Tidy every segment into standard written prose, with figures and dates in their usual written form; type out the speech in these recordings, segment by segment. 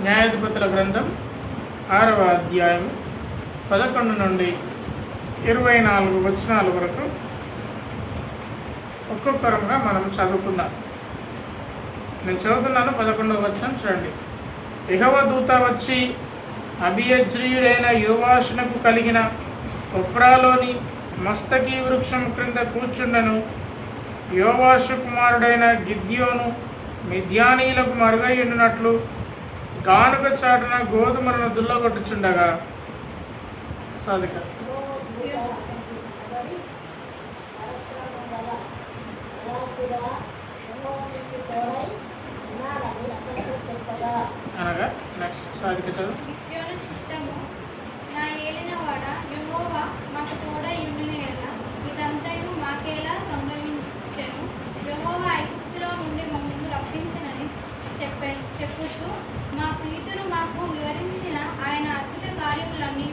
న్యాయాధిపతుల గ్రంథం 6వ అధ్యాయం 11 నుండి 24 వచనాల వరకు ఒక్కొక్కరంగా మనం చదువుకుందాం. నేను చదువుతున్నాను. 11వ వచనం చూడండి. యెహోవా దూత వచ్చి అబీయజ్రీయుడైన యోవాషునకు కలిగిన ఒఫ్రాలోని మస్తకి వృక్షం క్రింద కూర్చుండెను. యోవాషు కుమారుడైన గిద్యోను మిద్యానీయులకు మరుగయ్యుండునట్లు గానుగ చాటున గోధుమలను దుల్లగొట్టుచుండగా సాధిక అనగా నెక్స్ట్ సాధిక చదువు. చెప్పుచు మా ప్రీతులు మాకు వివరించిన ఆయన అద్భుత కార్యములన్నీ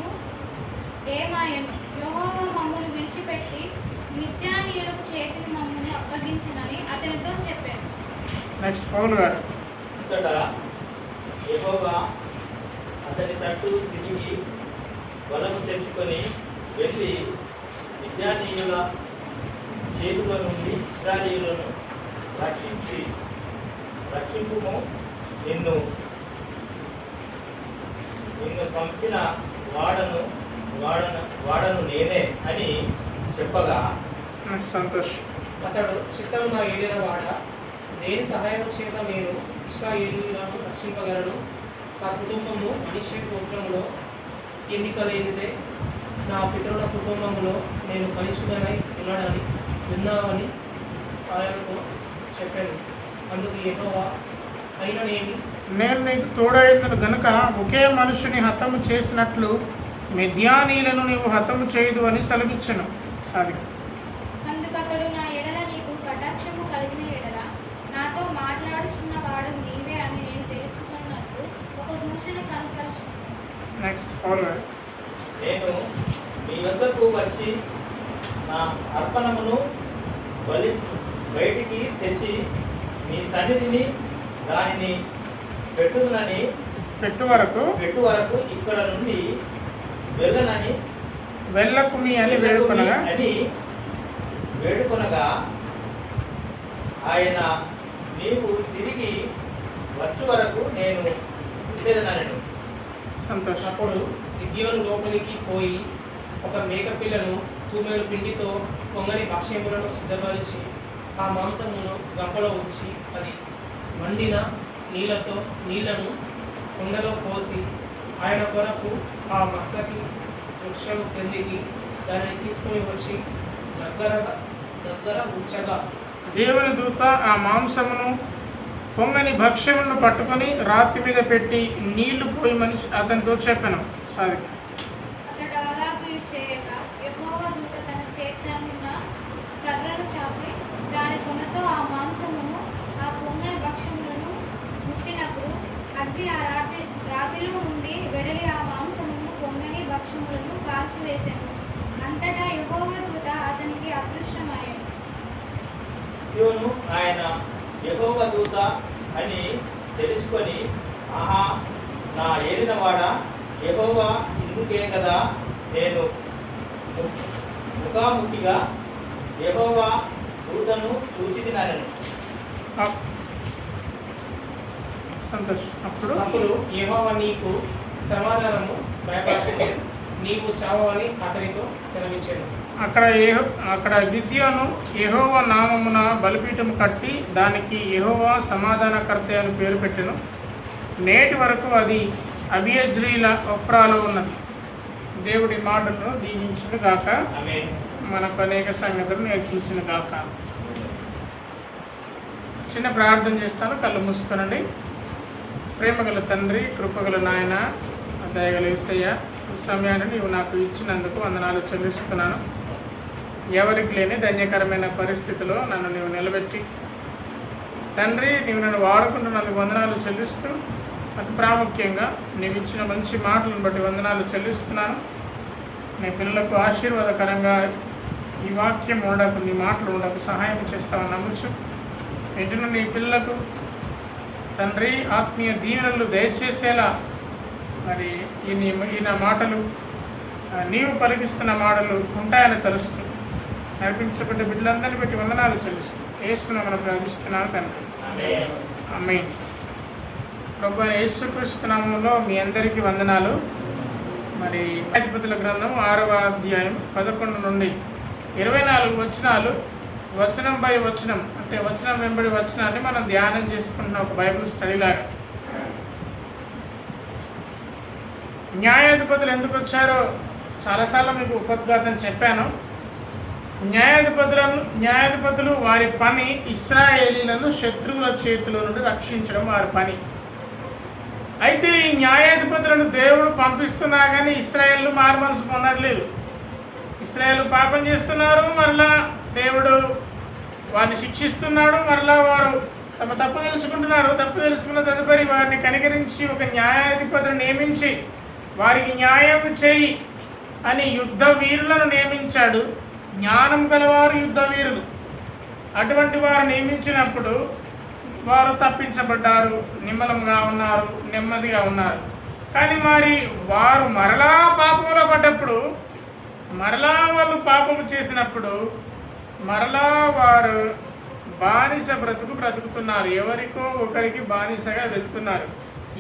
ఏమాయను. యెహోవా మమ్మల్ని విడిచిపెట్టి మిద్యానీయులకు చేతిని మమ్మల్ని అప్పగించినని అతనితో చెప్పాను. నెక్స్ట్ పౌలు గారు. అంతటా యెహోవా అతని తట్టు తిరిగి బలము తెచ్చుకొని వెళ్ళి మిద్యానీయుల చేతుల నుండి ఇశ్రాయేలును రక్షింపుము, నిన్ను పంపిన వాడను నేనే అని చెప్పగా సంతోష్. అతడు చిత్తముగా ఏలిన వాడ, దేని సహాయం చేత నేను ఇశ్రాయేలీయులను రక్షింపగలను? నా కుటుంబము మనిషి గోత్రములో ఎన్నికలేనిదే, నా పితరుల కుటుంబంలో నేను కలుసుకుని ఉన్నాడని విన్నామని ఆయనతో చెప్పాను. అందుకు యెహోవా అయిననేమి, నేను నీకు తోడైందును గనుక ఒకే మనుషుని హతము చేసినట్లు మిద్యానీయులను నీవు హతము చేయదు అని సెలవిచ్చెను. సాధిక అందుకతడు నా ఎడల నీకు కటాక్షము కలిగిన ఎడల నాతో మాట్లాడుచున్న వాడు నీవే అని నేను తెలుసుకున్నట్లు ఒక సూచన కనపరచు. నెక్స్ట్ పౌలు గారు. నేను మీ వద్దకు వచ్చి నా అర్పణమును బయటికి తెచ్చి మీ సన్నిధిని దానిని పెట్టు వరకు ఇక్కడ నుండి వెళ్ళకుమి అని వేడుకొనగా ఆయన నీవు తిరిగి వచ్చు వరకు నేను ఉండేదనను. సంతోషం. అప్పుడు గిద్యోను లోపలికి పోయి ఒక మేకపిల్లను తూమెడు పిండితో పొంగని భక్ష్యములను సిద్ధపరిచి ఆ మాంసమును గంపలో ఉంచి అది మండిన నీళ్లను కుండలో పోసి ఆయన కొరకు ఆ మస్తకి వృక్షం క్రిందికి దానిని తీసుకొని వచ్చి దగ్గర ఉంచగా దేవుని దూత ఆ మాంసమును పొంగని భక్ష్యమును పట్టుకొని రాతి మీద పెట్టి నీళ్లు పోయి మనిషి అతనితో చెప్పాను. సాధిక అతడు అలాగూ చేయగా యెహోవా దూత తన చేతినున్న కర్రను చాపి దాని కొనతో ఆ మాంసమును ఆ పొంగని భక్ష్యములను ముట్టినప్పుడు అగ్ని ఆ రాతిలో నుండి వెడలి ఆ మాంసమును పొంగని భక్ష్యములను కాల్చివేసెను. అంతటా యెహోవా దూత అతనికి అదృశ్యమయ్యాడు. ఆయన యెహోవా దూత అని తెలుసుకొని, ఆహా, నా ఏలినవాడ యెహోవా, ఇందుకే కదా నేను ముఖాముఖిగా యెహోవా దూతను చూచితినను. సంతోషం. అప్పుడు యెహోవా నీకు సమాధానము భయపడుతుంది, నీవు చావని అతనితో సెలవిచ్చాను. అక్కడ గిద్యోను యెహోవా నామమున బలిపీఠము కట్టి దానికి యెహోవా సమాధానకర్త అని పేరు పెట్టెను. నేటి వరకు అది అబీయజ్రీల ఒఫ్రాలో ఉన్నది. దేవుడి మాటలను దీవించును గాక. మనకు అనేక సంగతులు నేర్పించిన గాక. చిన్న ప్రార్థన చేస్తాను. కళ్ళు మూసుకోనండి. ప్రేమగల తండ్రి, కృపగల నాయన, దయగల యేసయ్య, ఈ సమయాన్ని నీవు నాకు ఇచ్చినందుకు వందనాలు చెల్లిస్తున్నాను. ఎవరికి లేని ధన్యకరమైన పరిస్థితిలో నన్ను నీవు నిలబెట్టి తండ్రి, నీవు నన్ను వాడుకుంటున్నందుకు వందనాలు చెల్లిస్తూ, అతి ప్రాముఖ్యంగా నీవు ఇచ్చిన మంచి మాటలను బట్టి వందనాలు చెల్లిస్తున్నాను. నీ పిల్లలకు ఆశీర్వాదకరంగా ఈ వాక్యం ఉండకు, నీ మాటలు ఉండకు సహాయం చేస్తామని నమ్ముచు వింటున్న నీ పిల్లలకు తండ్రి ఆత్మీయ దీవెనలు దయచేసేలా మరి ఈయన మాటలు నీవు పలికిస్తున్న మాటలు ఉంటాయని తలుస్తూ నడిపించబడ్డ బిడ్డలందరినీ బట్టి వందనాలు చెల్లిస్తూ యేసును మనం ప్రార్థిస్తున్నాను తండ్రి. ఆమేన్. ప్రభు యేసుక్రీస్తు నామములో మీ అందరికీ వందనాలు. మరి న్యాయాధిపతుల గ్రంథం 6వ అధ్యాయం 11 నుండి 24 వచనాలు వచనం బై వచనం అంటే వచనం వెంబడి వచనాన్ని మనం ధ్యానం చేసుకుంటున్న ఒక బైబిల్ స్టడీ లాగా. న్యాయాధిపతులు ఎందుకు వచ్చారో చాలాసార్లు మీకు ఉపద్ఘాతం చెప్పాను. న్యాయాధిపతులు వారి పని ఇశ్రాయేలీలను శత్రువుల చేతిలో నుండి రక్షించడం వారి పని. అయితే ఈ న్యాయాధిపతులను దేవుడు పంపిస్తున్నా కానీ ఇశ్రాయేలు మారు మనసు పొందట్లేదు. ఇశ్రాయేలు పాపం చేస్తున్నారు, మరలా దేవుడు వారిని శిక్షిస్తున్నాడు, మరలా వారు తమ తప్పు తెలుసుకుంటున్నారు. తప్పు తెలుసుకున్న తదుపరి వారిని కనికరించి ఒక న్యాయాధిపతిని నియమించి వారికి న్యాయం చేయి అని యుద్ధ వీరులను నియమించాడు. జ్ఞానం గలవారు యుద్ధ వీరులు. అటువంటి వారు నియమించినప్పుడు వారు తప్పించబడ్డారు, నిమ్మలంగా ఉన్నారు, నెమ్మదిగా ఉన్నారు. కానీ మరి వారు మరలా పాపంలో పడ్డప్పుడు, మరలా వాళ్ళు పాపము చేసినప్పుడు మరలా వారు బానిస బ్రతుకుతున్నారు. ఎవరికో ఒకరికి బానిసగా వెళ్తున్నారు.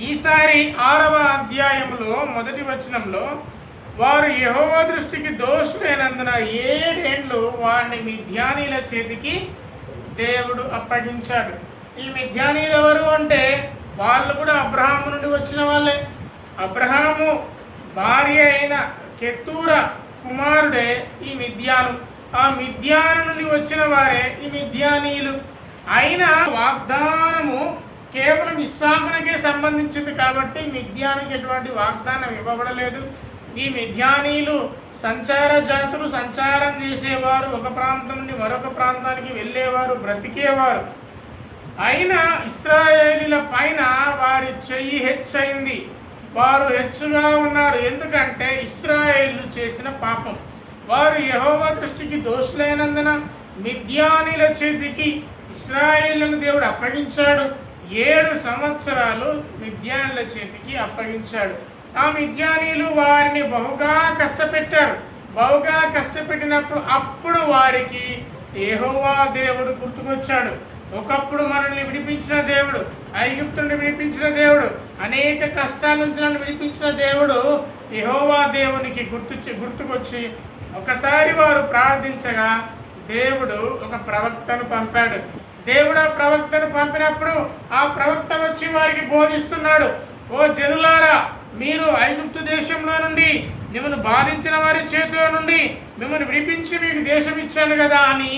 ఈసారి 6వ అధ్యాయంలో 1వ వచనంలో వారు యెహోవా దృష్టికి దోషులైనందున 7 ఏండ్లు వారిని మిద్యానీల చేతికి దేవుడు అప్పగించాడు. ఈ మిద్యానీలు ఎవరు అంటే వాళ్ళు కూడా అబ్రహాము నుండి వచ్చిన వాళ్ళే. అబ్రహాము భార్య అయిన కెతూర కుమారుడే ఈ మిద్యాను. ఆ మిద్యాను నుండి వచ్చిన వారే ఈ మిద్యానీయులు. అయినా వాగ్దానము కేవలం ఇస్సాకునకే సంబంధించింది కాబట్టి మిద్యానికి ఎటువంటి వాగ్దానం ఇవ్వబడలేదు. ఈ మిద్యానీయులు సంచార జాతులు, సంచారం చేసేవారు, ఒక ప్రాంతం నుండి మరొక ప్రాంతానికి వెళ్ళేవారు, బ్రతికేవారు. అయినా ఇశ్రాయేలీల పైన వారి చెయ్యి హెచ్చయింది. వారు హెచ్చుగా ఉన్నారు. ఎందుకంటే ఇశ్రాయేలు చేసిన పాపం. వారు యెహోవా దృష్టికి దోషులైనందున మిద్యానీల చేతికి ఇశ్రాయేలును దేవుడు అప్పగించాడు. 7 సంవత్సరాలు మిద్యానీల చేతికి అప్పగించాడు. ఆ మిద్యానీలు వారిని బహుగా కష్టపెట్టారు. బహుగా కష్టపెట్టినప్పుడు అప్పుడు వారికి యెహోవా దేవుడు గుర్తుకొచ్చాడు. ఒకప్పుడు మనల్ని విడిపించిన దేవుడు, ఐగుప్తు నుండి విడిపించిన దేవుడు, అనేక కష్టాల నుంచి నన్ను విడిపించిన దేవుడు యెహోవా దేవునికి గుర్తుకొచ్చి ఒకసారి వారు ప్రార్థించగా దేవుడు ఒక ప్రవక్తను పంపాడు. దేవుడు ఆ ప్రవక్తను పంపినప్పుడు ఆ ప్రవక్త వచ్చి వారికి బోధిస్తున్నాడు. ఓ జనులారా, మీరు ఐగుప్తు దేశంలో నుండి మిమ్మల్ని బాధించిన వారి చేతిలో నుండి మిమ్మల్ని విడిపించి మీకు దేశం ఇచ్చాను కదా అని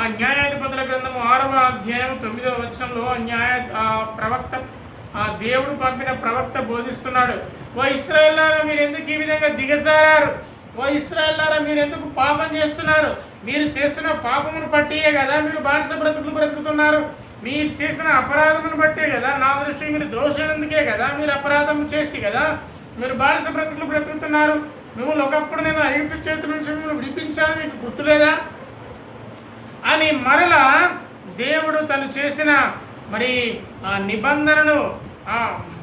ఆ న్యాయాధిపతుల గ్రంథము 6వ అధ్యాయం 9వ వచనంలో ప్రవక్త, ఆ దేవుడు పంపిన ప్రవక్త బోధిస్తున్నాడు. ఓ ఇశ్రాయేలులారా, మీరు ఎందుకు ఈ విధంగా దిగజారారు? ఓ ఇశ్రాయేలులారా, మీరు ఎందుకు పాపం చేస్తున్నారు? మీరు చేస్తున్న పాపమును బట్టియే కదా మీరు బానిస బ్రతుకుతున్నారు. మీరు చేసిన అపరాధమును బట్టే కదా, నా దృష్టికి మీరు దోషులందుకే కదా, మీరు అపరాధం చేసి కదా మీరు బానిస బ్రతుకుతున్నారు. మిమ్మల్ని ఒకప్పుడు నేను ఐగుప్తు చేతి నుంచి మిమ్మల్ని విడిపించాను, మీకు గుర్తులేదా అని మరలా దేవుడు తను చేసిన మరి ఆ నిబంధనను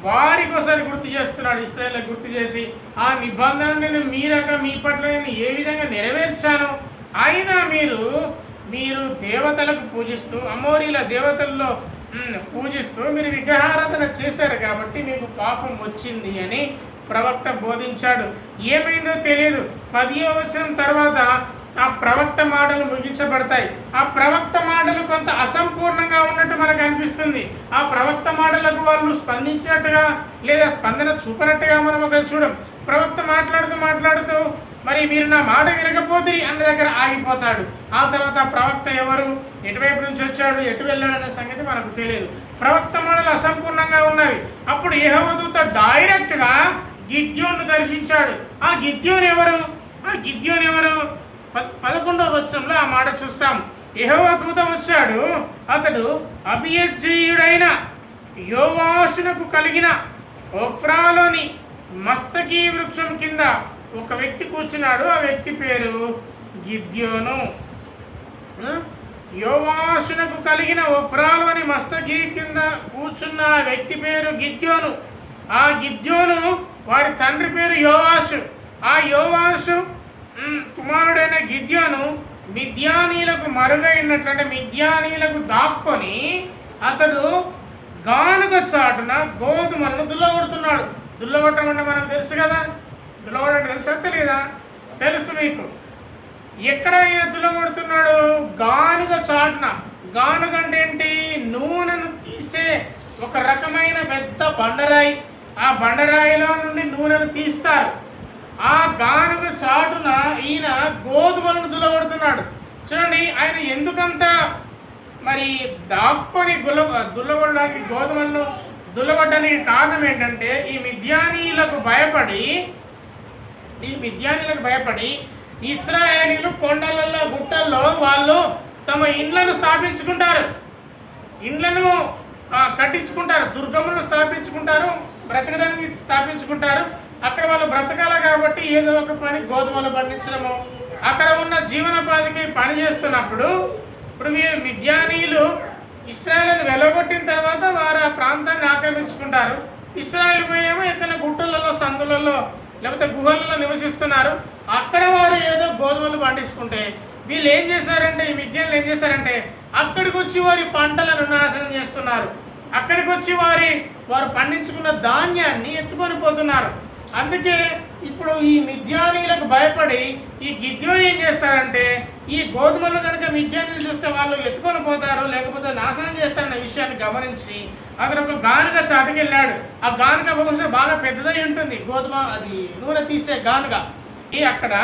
వారికి ఒకసారి గుర్తు చేస్తున్నాడు. ఇశ్రాయేలుకు గుర్తు చేసి ఆ నిబంధనను నేను మీ పట్ల నేను ఏ విధంగా నెరవేర్చాను, అయినా మీరు దేవతలకు పూజిస్తూ, అమోరీల దేవతల్లో పూజిస్తూ మీరు విగ్రహారాధన చేశారు కాబట్టి మీకు పాపం వచ్చింది అని ప్రవక్త బోధించాడు. ఏమైందో తెలియదు. 10వ వచనం తర్వాత ఆ ప్రవక్త మాటలు ముగించబడతాయి. ఆ ప్రవక్త మాటలు కొంత అసంపూర్ణంగా ఉన్నట్టు మనకు అనిపిస్తుంది. ఆ ప్రవక్త మాటలకు వాళ్ళు స్పందించినట్టుగా లేదా స్పందన చూపనట్టుగా మనం అక్కడ చూడం. ప్రవక్త మాట్లాడుతూ మరి మీరు నా మాట వినకపోతే అన్న దగ్గర ఆగిపోతాడు. ఆ తర్వాత ప్రవక్త ఎవరు, ఎటువైపు నుంచి వచ్చాడు, ఎటు వెళ్ళాడనే సంగతి మనకు తెలియదు. ప్రవక్త మాటలు అసంపూర్ణంగా ఉన్నవి. అప్పుడు యెహోవా దూత డైరెక్ట్గా గిద్యోను దర్శించాడు. ఆ గిద్యోను ఎవరు? 11వ వచనంలో ఆ మాట చూస్తాం. యెహోవా దూత వచ్చాడు. అతడు అభియజ్జీయుడైన యోవాషునకు కలిగిన ఒఫ్రాలోని మస్తకీ వృక్షం కింద ఒక వ్యక్తి కూర్చున్నాడు. ఆ వ్యక్తి పేరు గిద్యోను. యోవాషునకు కలిగిన ఒఫ్రాలు అని మస్తకి కింద కూర్చున్న ఆ వ్యక్తి పేరు గిద్యోను. ఆ గిద్యోను వారి తండ్రి పేరు యోవాషు. ఆ యోవాషు కుమారుడైన గిద్యోను మిద్యానీలకు మరుగైనట్లు, అంటే మిద్యానీలకు దాక్కొని అతడు గానుగ చాటున గోధుమలను దుల్లగొడుతున్నాడు. దుల్లగొట్టడం అంటే మనకు తెలుసు కదా, దుల్లగొట్టడం తెలుసా తెలియదా? తెలుసు మీకు. ఎక్కడ ఈయన దుల్లగొడుతున్నాడు? గానుగ చాటున. గానుగ అంటే ఏంటి? నూనెను తీసే ఒక రకమైన పెద్ద బండరాయి. ఆ బండరాయిలో నుండి నూనెను తీస్తారు. ఆ గానుగ చాటున ఈయన గోధుమలను దుల్లగొడుతున్నాడు. చూడండి, ఆయన ఎందుకంత మరి దాక్కొని దుల్లగొట్టడానికి, గోధుమలను దుల్లగొట్టడానికి కారణం ఏంటంటే ఈ మిద్యానీలకు భయపడి ఇశ్రాయేలీలు కొండలలో గుట్టల్లో వాళ్ళు తమ ఇండ్లను స్థాపించుకుంటారు, ఇండ్లను కట్టించుకుంటారు, దుర్గములను స్థాపించుకుంటారు, బ్రతకడానికి స్థాపించుకుంటారు. అక్కడ వాళ్ళు బ్రతకాలి కాబట్టి ఏదో ఒక పని, గోధుమలు పండించడము, అక్కడ ఉన్న జీవనోపాధికి పని చేస్తున్నప్పుడు ఇప్పుడు వీరు మిద్యానీయులు ఇశ్రాయేలును వెలగొట్టిన తర్వాత వారు ఆ ప్రాంతాన్ని ఆక్రమించుకుంటారు. ఇశ్రాయేలు పోయేమో ఎక్కడ గుట్టలలో, సందులలో, లేకపోతే గుహలలో నివసిస్తున్నారు. అక్కడ వారు ఏదో గోధుమలు పండించుకుంటే వీళ్ళు ఏం చేశారంటే, ఈ మిద్యానీయులు ఏం చేశారంటే అక్కడికి వచ్చి వారి పంటలను నాశనం చేస్తున్నారు. అక్కడికి వచ్చి వారు పండించుకున్న ధాన్యాన్ని ఎత్తుకొని పోతున్నారు. అందుకే ఇప్పుడు ఈ మిద్యానీయులకు భయపడి ఈ గిద్యోను ఏం చేస్తారంటే ఈ గోధుమలు కనుక మిద్యానీయులు చూస్తే వాళ్ళు ఎత్తుకొని పోతారు, లేకపోతే నాశనం చేస్తారన్న విషయాన్ని గమనించి అక్కడ ఒక గానుగ చాటుకెళ్ళాడు. ఆ గానుగ బహుశా బాగా పెద్దదై ఉంటుంది, గోధుమ అది నూనె తీసే గానుగ. అక్కడ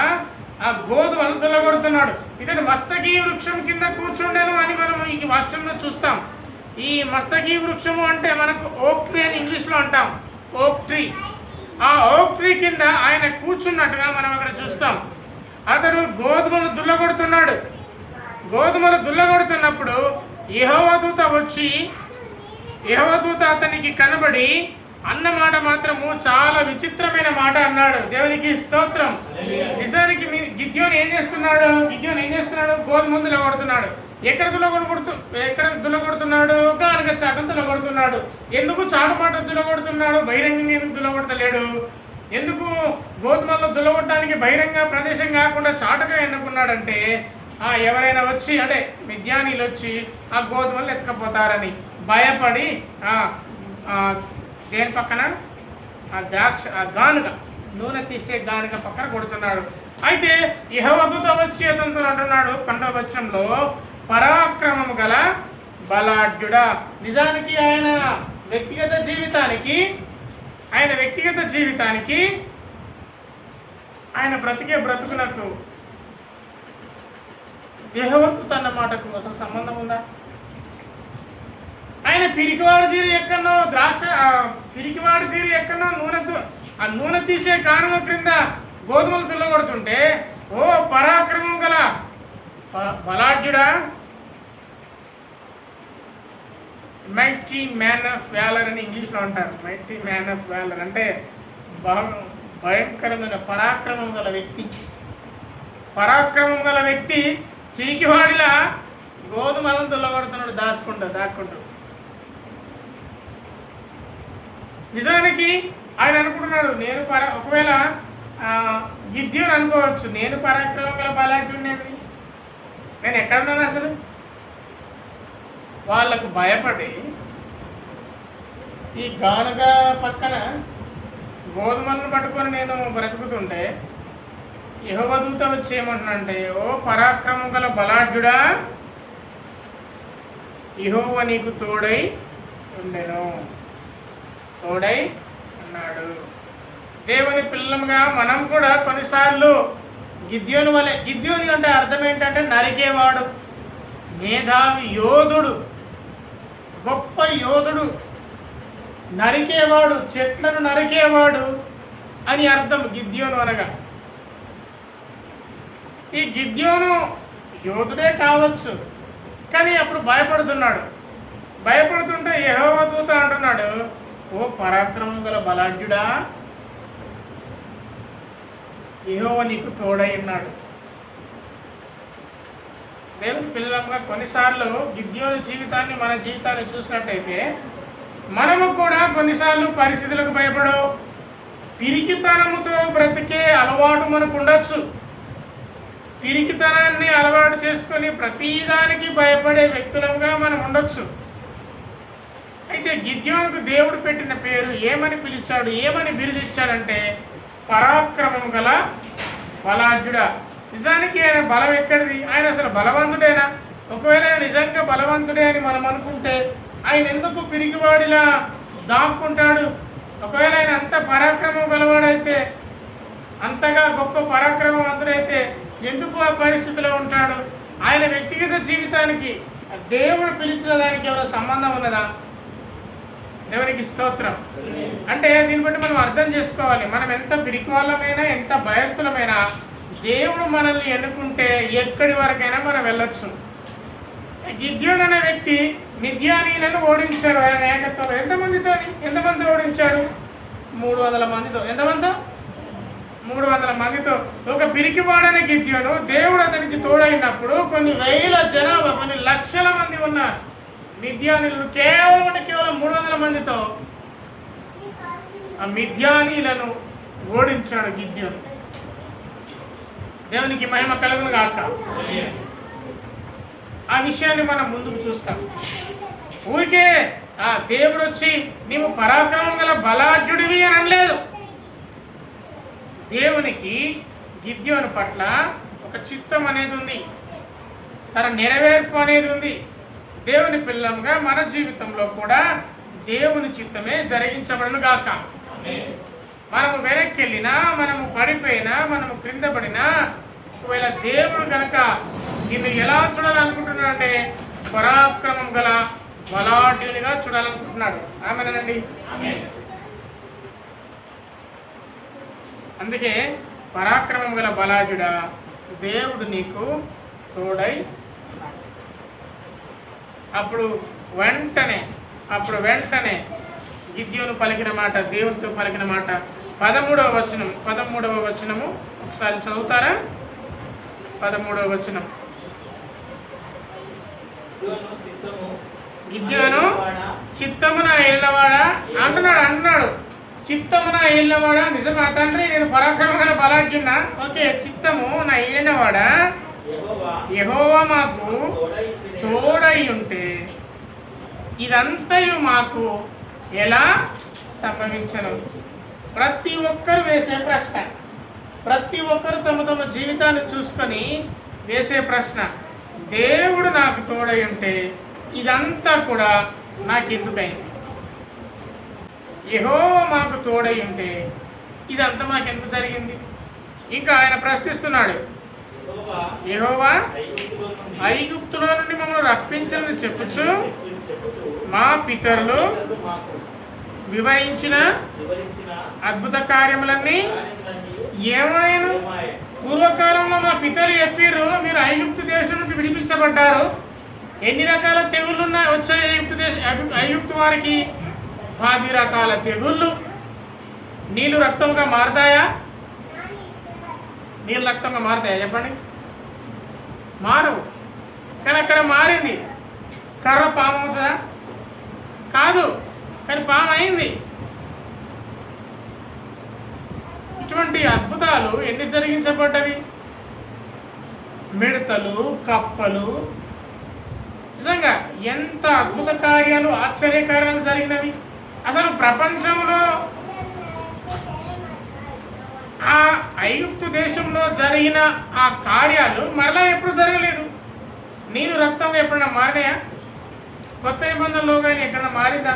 ఆ గోధుమలు దుల్లగొడుతున్నాడు. ఇతను మస్తకీ వృక్షం కింద కూర్చుండెను అని మనం ఈ వాక్యంలో చూస్తాం. ఈ మస్తకీ వృక్షము అంటే మనకు ఓక్ ట్రీ అని ఇంగ్లీష్లో అంటాం, ఓక్ ట్రీ. ఆ ఓక్ ట్రీ కింద ఆయన కూర్చున్నట్టుగా మనం అక్కడ చూస్తాం. అతడు గోధుమలు దుల్లగొడుతున్నాడు. గోధుమలు దుల్లగొడుతున్నప్పుడు యెహోవా దూత అతనికి కనబడి అన్న మాట మాత్రము చాలా విచిత్రమైన మాట అన్నాడు. దేవునికి స్తోత్రం. నిజానికి గిద్యోను ఏం చేస్తున్నాడు? గోధుమలు దుల్లగొడుతున్నాడు. ఎక్కడ దుల్లగొడుతున్నాడు? గానుగ చాటును దుల్లగొడుతున్నాడు. ఎందుకు చాటు మాట దుల్లగొడుతున్నాడు? బహిరంగంగా ఎందుకు దుల్లగొడతలేడు? ఎందుకు గోధుమల్లో దుల్లగొట్టడానికి బహిరంగ ప్రదేశం కాకుండా చాటుగా ఎన్నుకున్నాడంటే ఎవరైనా వచ్చి, అంటే మిద్యానీయులు వచ్చి ఆ గోధుమలు ఎత్తుకపోతారని భయపడి దేని పక్కన? ఆ గానుగ, నూనె తీసే గానుగ పక్కన కొడుతున్నాడు. అయితే యెహోవా దూత వచ్చి అతనితో అంటున్నాడు 12వ వచనంలో, పరాక్రమము గల బలాఢ్యుడా. నిజానికి ఆయన వ్యక్తిగత జీవితానికి ఆయన బ్రతికే బ్రతుకునకు యెహోవా దూత అన్న మాటకు అసలు సంబంధం ఉందా? ఆయన పిరికివాడి తీరు ఎక్కడో నూనె తీసే గానుగ క్రింద గోధుమలు దుల్లగొడుతుంటే, ఓ పరాక్రమం గల బలాఢ్యుడా, మైటీ మ్యాన్ ఆఫ్ వ్యాలర్ అని ఇంగ్లీష్లో అంటారు. మైటీ మ్యాన్ ఆఫ్ వ్యాలర్ అంటే భయంకరమైన పరాక్రమం గల వ్యక్తి పిరికివాడిలా గోధుమలను దుల్లగొడుతున్నాడు, దాక్కుంటూ. నిజానికి ఆయన అనుకుంటున్నాడు, ఒకవేళ గిద్యోను అనుకోవచ్చు, నేను పరాక్రమం గల బలాఢ్యుడిని, నేను ఎక్కడున్నాను అసలు? వాళ్ళకు భయపడి ఈ గానుగ పక్కన గోధుమలను పట్టుకొని నేను బ్రతుకుతుంటే యెహోవా దూత వచ్చి ఏమంటున్నాడంటే, ఓ పరాక్రమం గల బలాఢ్యుడా, యెహోవా నీకు తోడై అన్నాడు. దేవుని పిల్లలుగా మనం కూడా కొన్నిసార్లు గిద్యోని అంటే అర్థం ఏంటంటే నరికేవాడు, మేధావి యోధుడు, గొప్ప యోధుడు, నరికేవాడు, చెట్లను నరికేవాడు అని అర్థం గిద్యోను అనగా. ఈ గిద్యోను యోధుడే కావచ్చు, కానీ అప్పుడు భయపడుతుంటే యెహోవా దూత అంటున్నాడు, ఓ పరాక్రమం గల బలాఢ్యుడా, యెహోవా నీకు తోడై ఉన్నాడు. దేవుని పిల్లలుగా కొన్నిసార్లు గిద్యోను జీవితాన్ని మన జీవితాన్ని చూసినట్టయితే మనము కూడా కొన్నిసార్లు పరిస్థితులకు భయపడో పిరికితనముతో బ్రతికే అలవాటు మనకు ఉండొచ్చు. పిరికితనాన్ని అలవాటు చేసుకొని ప్రతిదానికి భయపడే వ్యక్తులంగా మనం ఉండొచ్చు. అయితే గిద్యోనుకు దేవుడు పెట్టిన పేరు ఏమని పిలిచాడు, ఏమని బిరుదిచ్చాడంటే పరాక్రమం గల బలాఢ్యుడా. నిజానికి ఆయన బలం ఎక్కడిది? ఆయన అసలు బలవంతుడేనా? ఒకవేళ ఆయన నిజంగా బలవంతుడే అని మనం అనుకుంటే ఆయన ఎందుకు పిరిగివాడిలా దాక్కుంటాడు? ఒకవేళ ఆయన అంత పరాక్రమం గలవాడైతే, అంతగా గొప్ప పరాక్రమవంతుడైతే ఎందుకు ఆ పరిస్థితిలో ఉంటాడు? ఆయన వ్యక్తిగత జీవితానికి దేవుడు పిలిచిన దానికి ఏమైనా సంబంధం ఉన్నదా? దేవునికి స్తోత్రం. అంటే దీన్ని బట్టి మనం అర్థం చేసుకోవాలి, మనం ఎంత పిరికి వాళ్ళమైనా ఎంత భయస్థులమైనా దేవుడు మనల్ని ఎన్నుకుంటే ఎక్కడి వరకైనా మనం వెళ్ళొచ్చు. గిద్యోను అనే వ్యక్తి మిద్యానీయులను ఓడించాడు. ఆయన ఏకత్వంలో ఎంతమంది ఓడించాడు? 300 మందితో. ఎంతమందితో? 300 మందితో. ఒక పిరికివాడనే గిద్యోను దేవుడు అతనికి తోడైనప్పుడు కొన్ని వేల జనాభా, కొన్ని లక్షల మంది ఉన్నారు. మిద్యానీయులను కేవలం 300 మందితో ఆ మిద్యానీయులను ఓడించాడు గిద్యోను. దేవునికి మహిమ కలుగును గాక. ఆ విషయాన్ని మనం ముందుకు చూస్తాం. ఊరికే ఆ దేవుడు వచ్చి నీవు పరాక్రమం గల బలాఢ్యుడివి అని అనలేదు. దేవునికి గిద్యోను పట్ల ఒక చిత్తం అనేది ఉంది, తన నెరవేర్పు అనేది ఉంది. దేవుని పిల్లలుగా మన జీవితంలో కూడా దేవుని చిత్తమే జరిగించబడును గాక. మనము వెనక్కి వెళ్ళినా, మనము పడిపోయినా, మనము క్రింద పడినా, ఒకవేళ దేవుడు కనుక నిన్ను ఎలా చూడాలనుకుంటున్నాడు అంటే పరాక్రమం గల బలాఢ్యునిగా చూడాలనుకుంటున్నాడు. ఆమెనండి. అందుకే పరాక్రమం గల బలాఢ్యుడా, దేవుడు నీకు తోడై అప్పుడు వెంటనే గిద్యోను పలికిన మాట, దేవునితో పలికిన మాట 13వ వచనము ఒకసారి చదువుతారా? 13వ వచనం. గిద్యోను చిత్తమున ఏలినవాడా అంటున్నాడు. చిత్తమున ఏలినవాడా, నిజమా తండ్రి నేను పరాక్రమం గల బలాఢ్యున్నా? ఓకే, చిత్తము నా ఏలినవాడా, యెహోవా మాకు తోడై ఉంటే ఇదంతయు మాకు ఎలా సంభవించను? ప్రతి ఒక్కరు వేసే ప్రశ్న, ప్రతి ఒక్కరు తమ జీవితాన్ని చూసుకొని వేసే ప్రశ్న, దేవుడు నాకు తోడై ఉంటే ఇదంతా కూడా నాకెందుకైంది? యెహోవా మాకు తోడై ఉంటే ఇదంతా మాకెందుకు జరిగింది? ఇంకా ఆయన ప్రశ్నిస్తున్నాడు, యెహోవా ఐగుప్తులో నుండి మమ్మల్ని రప్పించని చెప్పుచు మా పితరులు వివరించిన అద్భుత కార్యములన్నీ ఏమైనా? పూర్వకాలంలో మా పితరులు చెప్పారు, మీరు ఐగుప్తు దేశం నుంచి విడిపించబడ్డారు. ఎన్ని రకాల తెగుళ్ళు వచ్చాయి ఐగుప్తు వారికి? 10 రకాల తెగుళ్ళు. నీళ్ళు రక్తంగా మారుతాయా? నీళ్ళు రక్తంగా మారుతాయా చెప్పండి? మారవు. కానీ అక్కడ మారింది. కర్ర పాము అవుతుందా? కాదు, కానీ పాము అయింది. ఇటువంటి అద్భుతాలు ఎన్ని జరిగించబడ్డవి? మిడతలు, కప్పలు, నిజంగా ఎంత అద్భుత కార్యాలు, ఆశ్చర్యకార్యాలు జరిగినవి. అసలు ప్రపంచంలో ఆ ఐగుప్తు దేశంలో జరిగిన ఆ కార్యాలు మరలా ఎప్పుడు జరగలేదు. నీళ్ళు రక్తంగా ఎప్పుడైనా మారినాయా? కొత్త నిబంధనలో కానీ ఎక్కడైనా మారిందా?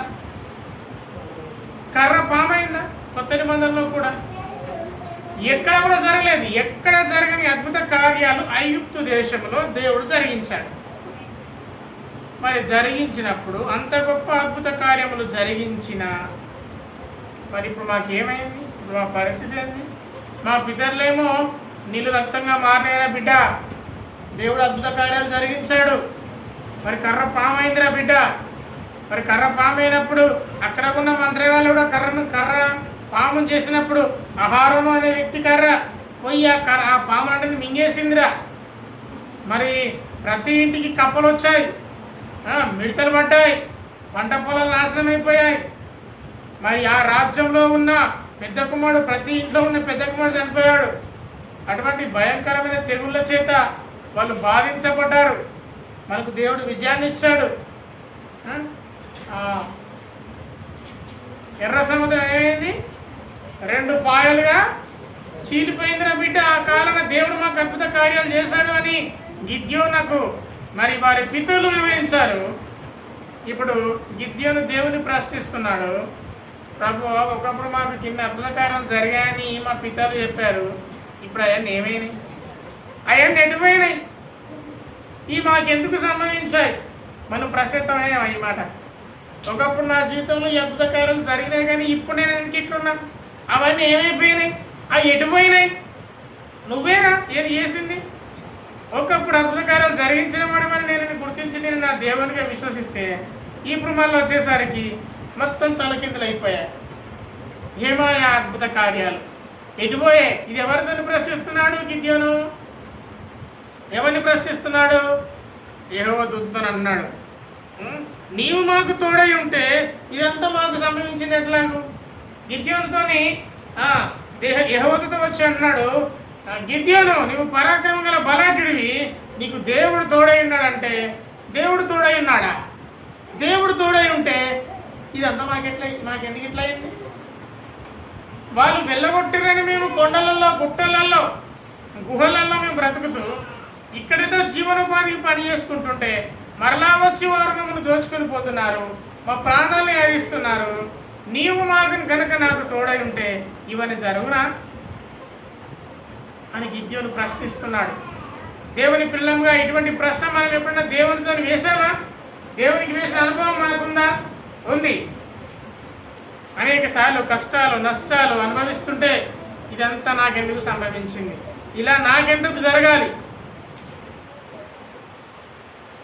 కర్ర పామైందా కొత్త నిబంధనలో కూడా? ఎక్కడ కూడా జరగలేదు. ఎక్కడ జరగని అద్భుత కార్యాలు ఐగుప్తు దేశంలో దేవుడు జరిగించాడు. మరి జరిగించినప్పుడు అంత గొప్ప అద్భుత కార్యములు జరిగించిన మరి ఇప్పుడు మాకేమైంది? ఇప్పుడు మా పరిస్థితి ఏంది? మా పితరులేమో నీళ్ళు రక్తంగా మారినారా బిడ్డ, దేవుడు అద్భుత కార్యాలు జరిగించాడు. మరి కర్ర పామైందిరా బిడ్డ. మరి కర్ర పామైనప్పుడు అక్కడ ఉన్న మంత్రి వాళ్ళు కూడా కర్ర పామును చేసినప్పుడు ఆహారము అనే వ్యక్తి కర్ర పోయి ఆ పాములంటే మింగేసిందిరా. మరి ప్రతి ఇంటికి కప్పలు వచ్చాయి, మిడతలు పడ్డాయి, పంట పొలాలు నాశనం అయిపోయాయి. మరి ఆ రాజ్యంలో ఉన్న పెద్ద కుమారుడు, ప్రతి ఇంట్లో ఉన్న పెద్ద కుమారుడు చనిపోయాడు. అటువంటి భయంకరమైన తెగుళ్ళ చేత వాళ్ళు బాధించబడ్డారు. మనకు దేవుడు విజయాన్ని ఇచ్చాడు. ఎర్ర సముద్రం ఏమైంది? 2 పాయలుగా చీలిపోయింది. నా బిడ్డ, ఆ కాలంలో దేవుడు మాకు అద్భుత కార్యాలు చేశాడు అని గిద్యోనుకు మరి వారి పితరులు వివరించారు. ఇప్పుడు గిద్యోను దేవుని ప్రశ్నిస్తున్నాడు. ప్రభు, ఒకప్పుడు మాకు కింద అద్భుత కార్యాలు జరిగాయని మా పితరులు చెప్పారు. ఇప్పుడు అవన్నీ ఏమైనాయి? అవన్నీ ఎటుపోయినాయి? ఈ మాకెందుకు సంభవించాయి? మనం ప్రసిద్ధమయ్యాం ఈ మాట. ఒకప్పుడు నా జీవితంలో ఈ అద్భుత కార్యాలు జరిగినాయి, కానీ ఇప్పుడు నేను ఎందుకు ఇట్లున్నా? అవన్నీ ఏమైపోయినాయి? అవి ఎటుపోయినాయి? నువ్వేనా ఏది చేసింది? ఒకప్పుడు అద్భుత కార్యాలు జరిగించిన వాడమని నేను గుర్తించి నేను నా దేవునిగా విశ్వసిస్తే ఇప్పుడు మళ్ళీ వచ్చేసరికి మొత్తం తలకిందులు అయిపోయాయి. ఏమాయా అద్భుత కార్యాలు ఎటుపోయాయి? ఇది ఎవరితో ప్రశ్నిస్తున్నాడు గిద్యోను? ఎవరిని ప్రశ్నిస్తున్నాడు? యెహోవా దూతను అన్నాడు, నీవు మాకు తోడై ఉంటే ఇదంతా మాకు సంభవించింది ఎట్లాగూ? గిద్యోనుతోని యెహోవాతో వచ్చి అన్నాడు, గిద్యోను, నువ్వు పరాక్రమం గల బలాఢ్యుడివి, నీకు దేవుడు తోడై ఉన్నాడంటే దేవుడు తోడై ఉన్నాడా? దేవుడు తోడై ఉంటే ఇదంతా మాకెందుకు ఇట్లా అయింది? వాళ్ళు వెళ్ళగొట్టిరని మేము కొండలలో, గుట్టలలో, గుహలలో మేము బ్రతుకుతూ ఇక్కడేదో జీవనోపాధికి పని చేసుకుంటుంటే మరలా వచ్చి వారు మమ్మల్ని దోచుకొని పోతున్నారు, మా ప్రాణాలను హరిస్తున్నారు. నీవు మాకు కనుక నాకు తోడై ఉంటే ఇవన్నీ జరుగునా అని గిద్యోను ప్రశ్నిస్తున్నాడు. దేవుని పిల్లంగా ఇటువంటి ప్రశ్న మనం ఎప్పుడైనా దేవునితో వేసామా? దేవునికి వేసిన అనుభవం మనకుందా? ఉంది. అనేక సార్లు కష్టాలు, నష్టాలు అనుభవిస్తుంటే ఇదంతా నాకెందుకు సంభవించింది? ఇలా నాకెందుకు జరగాలి?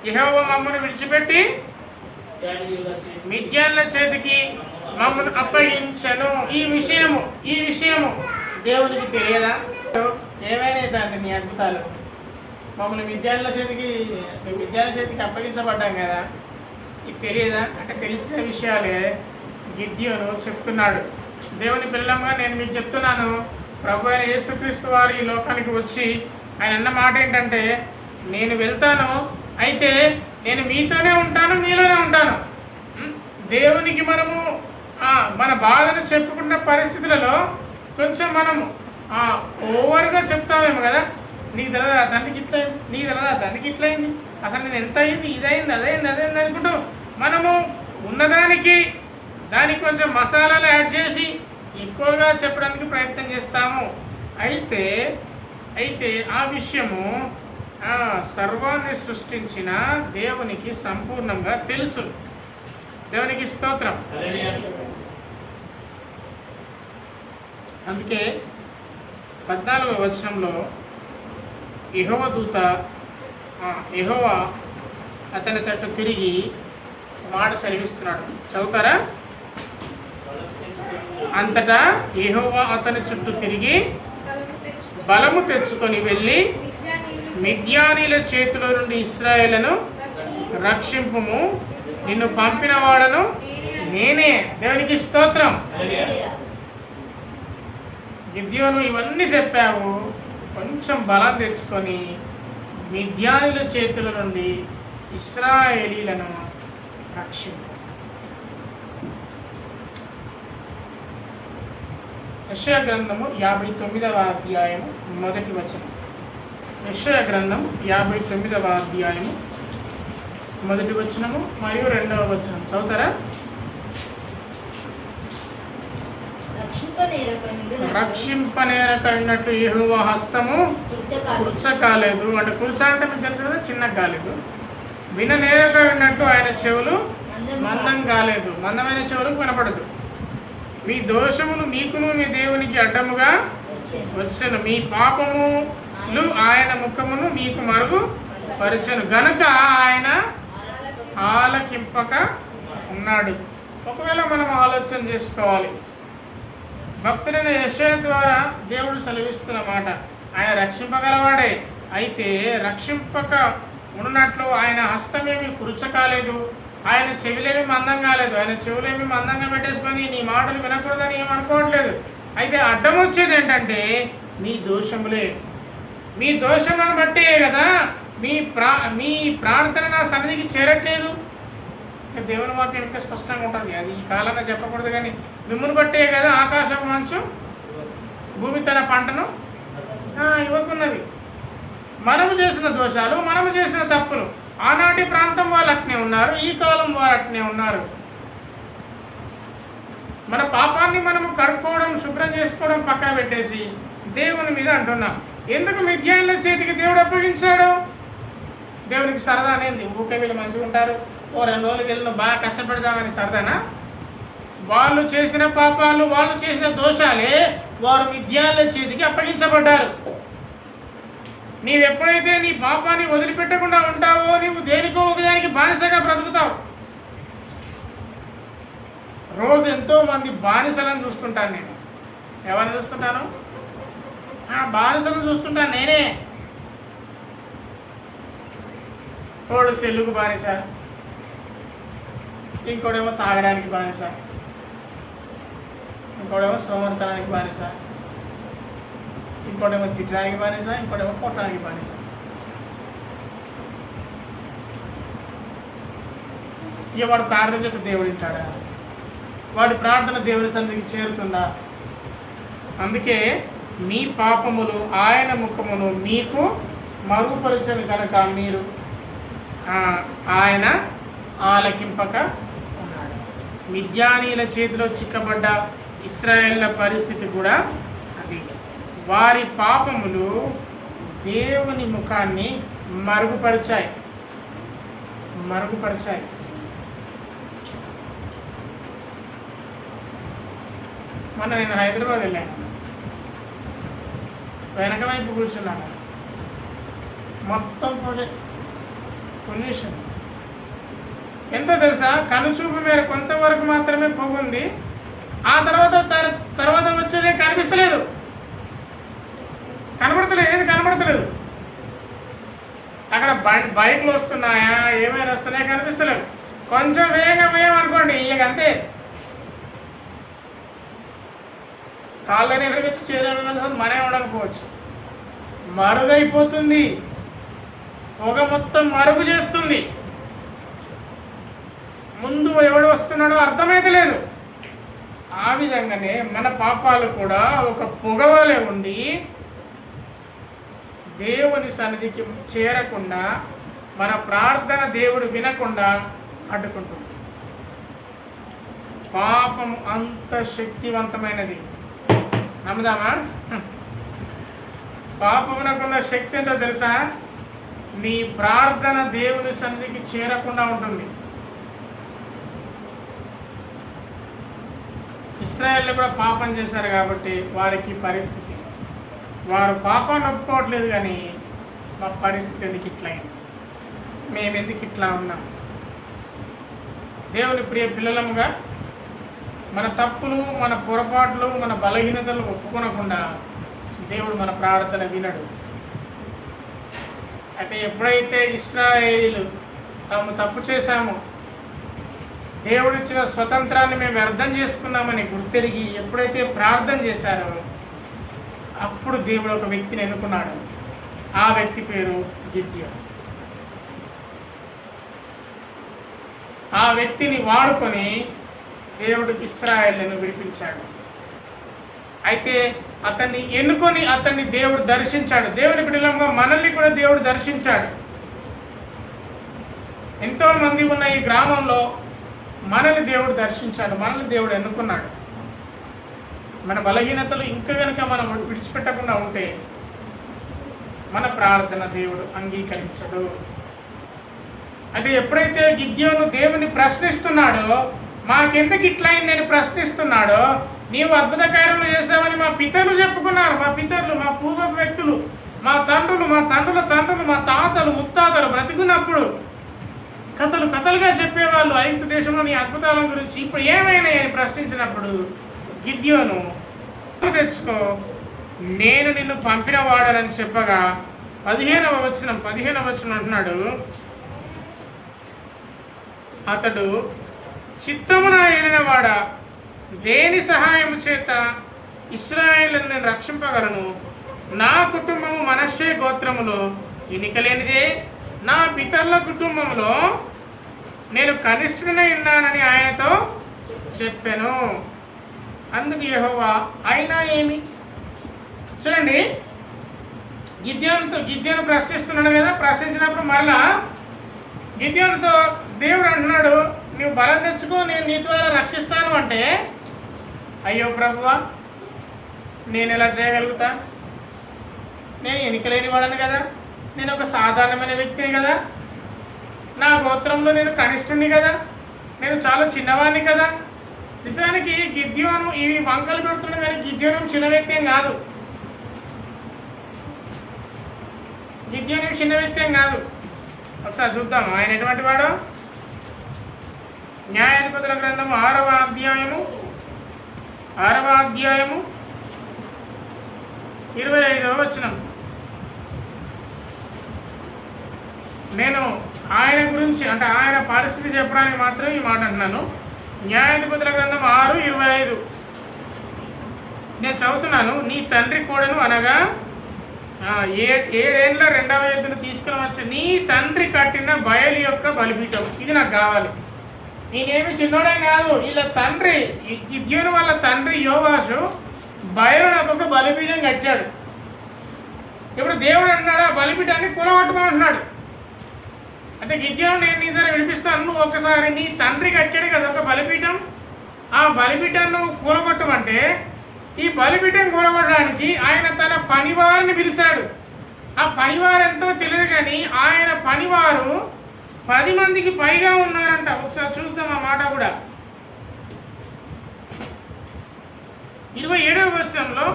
యెహోవా మమ్మల్ని విడిచిపెట్టి మిద్యానుల చేతికి మమ్మల్ని అప్పగించను. ఈ విషయము దేవునికి తెలియదా? ఏమైనా దాన్ని నీ అద్భుతాలు మమ్మల్ని మిద్యానుల చేతికి అప్పగించబడ్డాం కదా, ఇది తెలియదా? అంటే తెలిసిన విషయాలే గిద్యోను చెప్తున్నాడు. దేవుని పిల్లంగా నేను మీకు చెప్తున్నాను, ప్రభు అయిన యేసుక్రీస్తు వారు ఈ లోకానికి వచ్చి ఆయన అన్న మాట ఏంటంటే, నేను వెళ్తాను, అయితే నేను మీతోనే ఉంటాను, మీలోనే ఉంటాను. దేవునికి మనము మన బాధను చెప్పుకున్న పరిస్థితులలో కొంచెం మనము ఓవర్గా చెప్తామేమో కదా. నీకు తెలదా తండ్రికి ఇట్లయింది, నీకు తెలదా తండ్రికి ఇట్లయింది, అసలు నేను ఎంత అయింది, ఇదైంది, అదైంది అనుకుంటూ మనము ఉన్నదానికి దానికి కొంచెం మసాలాలు యాడ్ చేసి ఎక్కువగా చెప్పడానికి ప్రయత్నం చేస్తాము. అయితే ఆ విషయము సర్వాన్ని సృష్టించిన దేవునికి సంపూర్ణంగా తెలుసు. దేవునికి స్తోత్రం. అందుకే 14వ వచనంలో యెహోవా అతని తట్టు తిరిగి మాట సెలవిస్తున్నాడు. చదువుతారా? అంతటా యెహోవా అతని చుట్టూ తిరిగి బలము తెచ్చుకొని వెళ్ళి మిద్యానీల చేతిలో నుండి ఇశ్రాయేలును రక్షింపుము, నిన్ను పంపిన వాడను నేనే. దేవునికి స్తోత్రం. గిద్యోను ఇవన్నీ చెప్పావు, కొంచెం బలం తెచ్చుకొని మిద్యానీల చేతుల నుండి ఇశ్రాయేలీలను రక్షింపు. యెషయా గ్రంథము 59వ అధ్యాయము మొదటి వచనం. యెషయా గ్రంథం 59వ అధ్యాయము మొదటి వచనము మరియు 2వ వచనం చదువుతారా? రక్షింపనేరకన్నట్లు యెహోవా హస్తము కుర్చ కాలేదు. అంటే కుర్చ అంటే మీకు తెలుసు కదా, చిన్న కాలేదు. విననేరక ఉన్నట్టు ఆయన చెవులు మందం కాలేదు. మందమైన చెవులకు వినపడదు. మీ దోషములు మీకును మీ దేవునికి అడ్డముగా వచ్చెను, మీ పాపములు ఆయన ముఖమును మీకు మరుగు పరిచెను గనుక ఆయన ఆలకింపక ఉన్నాడు. ఒకవేళ మనం ఆలోచన చేసుకోవాలి, భక్తులైన యెషయా ద్వారా దేవుడు సెలవిస్తున్న మాట, ఆయన రక్షింపగలవాడే. అయితే రక్షింపక ఉన్నట్లు ఆయన హస్తమేమి కురుచ కాలేదు, ఆయన చెవిలేమి మందం కాలేదు, ఆయన చెవులేమి మందంగా పెట్టేసుకొని నీ మాటలు వినకూడదని ఏమనుకోవట్లేదు. అయితే అడ్డం వచ్చేది ఏంటంటే మీ దోషములే. మీ దోషములను బట్టే కదా మీ ప్రార్థన నా సన్నిధికి చేరట్లేదు. దేవుని వాక్యం ఇంకా స్పష్టంగా ఉంటుంది. అది ఈ కాలంలో చెప్పకూడదు, కానీ మిమ్మల్ని బట్టే కదా ఆకాశం మంచు భూమి తన పంటను ఇవ్వకున్నది. మనము చేసిన దోషాలు, మనము చేసిన తప్పులు. ఆనాటి ప్రాంతం వాళ్ళు అట్నే ఉన్నారు, ఈ కాలం వారు అట్నే ఉన్నారు. మన పాపాన్ని మనము కడుక్కోవడం, శుభ్రం చేసుకోవడం పక్కన పెట్టేసి దేవుని మీద అంటున్నాం. ఎందుకు మిద్యానుల చేతికి దేవుడు అప్పగించాడు? దేవునికి సరదా అనేది ఊకే వీళ్ళు మంచిగా ఉంటారు, ఓ 2 రోజులకి వెళ్ళి బాగా కష్టపెడదామని సరదానా? వాళ్ళు చేసిన పాపాలు, వాళ్ళు చేసిన దోషాలే వారు మిద్యానుల చేతికి అప్పగించబడ్డారు. నీవెప్పుడైతే నీ పాపాన్ని వదిలిపెట్టకుండా ఉంటావో నీవు దేనికో ఒకదానికి బానిసగా బ్రతుకుతావు. రోజు ఎంతోమంది బానిసలను చూస్తుంటాను నేను. ఎవరిని చూస్తుంటాను? బానిసలను చూస్తుంటాను నేనే. వాడు సెల్లుకు బానిస, ఇంకోడేమో తాగడానికి బానిస, ఇంకోడేమో సోమర్తనానికి బానిస, ఇంకోటేమో తిట్టడానికి బానిస, ఇంకోటేమో కొట్టడానికి బానిస. ఇక వాడు ప్రార్థన చేస్తే దేవుడు వింటాడా? వాడి ప్రార్థన దేవుని సన్నిధికి చేరుతుందా? అందుకే మీ పాపములు ఆయన ముఖమును మీకు మరుగుపరచను కనుక మీరు ఆయన ఆలకింపక ఉన్నాడు. మిద్యానీల చేతిలో చిక్కబడ్డ ఇశ్రాయేళ్ల పరిస్థితి కూడా అది. వారి పాపములు దేవుని ముఖాన్ని మరుగుపరిచాయి. మొన్న నేను హైదరాబాద్ వెళ్ళాను. వెనక వైపు కూర్చున్నాను. మొత్తం పొల్యూషన్. ఎంతో తెలుసా? కనుచూపు మేర కొంతవరకు మాత్రమే పొగుంది. ఆ తర్వాత వచ్చేదే కనిపిస్తలేదు, ఏది కనబడతలేదు. అక్కడ బైక్లు వస్తున్నాయా, ఏమైనా వస్తున్నాయా కనిపిస్తలేదు. కొంచెం వేగం అనుకోండి, ఇక అంతే. కాళ్ళని ఎదురుకొచ్చి చేరవలసిన మనే ఉండకపోవచ్చు. మరుగైపోతుంది, పొగ మొత్తం మరుగు చేస్తుంది. ముందు ఎవడు వస్తున్నాడో అర్థమైతే లేదు. ఆ విధంగానే మన పాపాలు కూడా ఒక పొగవలే ఉండి దేవుని సన్నిధికి చేరకుండా, మన ప్రార్థన దేవుడు వినకుండా అడ్డుకుంటుంది. పాపం అంత శక్తివంతమైనది. నమ్ముదామా? పాపమునకున్న శక్తి ఏంటో తెలుసా? నీ ప్రార్థన దేవుని సన్నిధికి చేరకుండా ఉంటుంది. ఇశ్రాయేలు కూడా పాపం చేశారు కాబట్టి వారికి పరిస్థితి, వారు పాపాన్ని ఒప్పుకోవట్లేదు. కానీ మా పరిస్థితి ఎందుకు ఇట్లా అయింది, మేము ఎందుకు ఇట్లా ఉన్నాం? దేవుని ప్రియ పిల్లలముగా మన తప్పులు, మన పొరపాట్లు, మన బలహీనతలు ఒప్పుకొనకుండా దేవుడు మన ప్రార్థన వినడు. అయితే ఎప్పుడైతే ఇశ్రాయేలీలు తాము తప్పు చేశామో, దేవుడిచ్చిన స్వతంత్రాన్ని మేము వ్యర్థం చేసుకున్నామని గుర్తెరిగి ఎప్పుడైతే ప్రార్థన చేశారో అప్పుడు దేవుడు ఒక వ్యక్తిని ఎన్నుకున్నాడు. ఆ వ్యక్తి పేరు గిద్యోను. ఆ వ్యక్తిని వాడుకొని దేవుడు ఇశ్రాయేలును విడిపించాడు. అయితే అతన్ని ఎన్నుకొని అతన్ని దేవుడు దర్శించాడు. దేవుని బిడ్డలంగా మనల్ని కూడా దేవుడు దర్శించాడు. ఎంతోమంది ఉన్న ఈ గ్రామంలో మనల్ని దేవుడు దర్శించాడు, మనల్ని దేవుడు ఎన్నుకున్నాడు. మన బలహీనతలు ఇంకా కనుక మనం విడిచిపెట్టకుండా ఉంటే మన ప్రార్థన దేవుడు అంగీకరించడు. అయితే ఎప్పుడైతే గిద్యోను దేవుని ప్రశ్నిస్తున్నాడో, మాకెందుకు ఇట్లా అయిందని ప్రశ్నిస్తున్నాడో, నీవు అద్భుత కార్యములు చేసావని మా పితరులు చెప్పుకున్నారు. మా పితరులు, మా పూర్వపు వ్యక్తులు, మా తండ్రులు, మా తండ్రుల తండ్రులు, మా తాతలు ముత్తాతలు బ్రతికున్నప్పుడు కథలుగా చెప్పేవాళ్ళు ఐగుప్తు దేశంలో నీ అద్భుతాల గురించి. ఇప్పుడు ఏమైనా అని ప్రశ్నించినప్పుడు గిద్యోను తెచ్చుకో, నేను నిన్ను పంపిన వాడనని చెప్పగా 15వ వచనం అంటున్నాడు, అతడు చిత్తమున ఏలినవాడ, దేని సహాయము చేత ఇశ్రాయేలును నేను రక్షింపగలను? నా కుటుంబము మనష్షే గోత్రములో ఎన్నికలేనిదే, నా పితరుల కుటుంబంలో నేను కనిష్ఠుడనే ఉన్నానని ఆయనతో చెప్పాను. అందుకు యెహోవా అయినా ఏమి? చూడండి, గిద్యోను ప్రశ్నిస్తున్నాడు కదా. ప్రశ్నించినప్పుడు మరలా గిద్యోనుతో దేవుడు అంటున్నాడు, నువ్వు బలం తెచ్చుకో, నేను నీ ద్వారా రక్షిస్తాను అంటే, అయ్యో ప్రభువా, నేను ఎలా చేయగలుగుతా? నేను ఎన్నికలేని వాడను కదా, నేను ఒక సాధారణమైన వ్యక్తిని కదా, నా గోత్రంలో నేను కనిష్ఠుని కదా, నేను చాలా చిన్నవాడిని కదా. నిజానికి గిద్యోను ఇవి వంకలు పెడుతున్నాడు, కానీ గిద్యోను చిన్న వ్యక్తి ఏం కాదు. గిద్యోను చిన్న వ్యక్తి ఏం కాదు. ఒకసారి చూద్దాం ఆయన ఎటువంటి వాడు. న్యాయాధిపతుల గ్రంథము 6వ అధ్యాయము 25వ వచనం. నేను ఆయన గురించి అంటే ఆయన పరిస్థితి చెప్పడానికి మాత్రం ఈ మాట అంటున్నాను. న్యాయాధిపతుల గ్రంథం 6:25 నేను చదువుతున్నాను. నీ తండ్రి కోడను అనగా 7 ఏళ్ల 2వ ఎద్దును తీసుకుని వచ్చి నీ తండ్రి కట్టిన బయలు యొక్క బలిపీఠం, ఇది నాకు కావాలి. నేనేమి చిన్నోడే కాదు, వీళ్ళ తండ్రి గిద్యోను వాళ్ళ తండ్రి యోవాషు బయలు నాకు ఒక బలిపీఠం కట్టాడు. ఇప్పుడు దేవుడు అన్నాడు, ఆ బలిపీఠాన్ని కూలగొట్టమంటున్నాడు. అంటే గిద్యోను, నేను నీ దగ్గర విడిపిస్తాను, నువ్వు ఒకసారి నీ తండ్రి కట్టాడు కదా ఒక బలిపీఠం, ఆ బలిపీఠాన్ని నువ్వు కూలగొట్టమంటే, ఈ బలిపీఠం కూలగొట్టడానికి ఆయన తన పనివారిని పిలిచాడు. ఆ పనివారు ఎంతో తెలియదు, కానీ ఆయన పనివారు 10 మందికి పైగా ఉన్నారంట. ఒకసారి చూద్దాం ఆ మాట కూడా. 27వ వచనంలో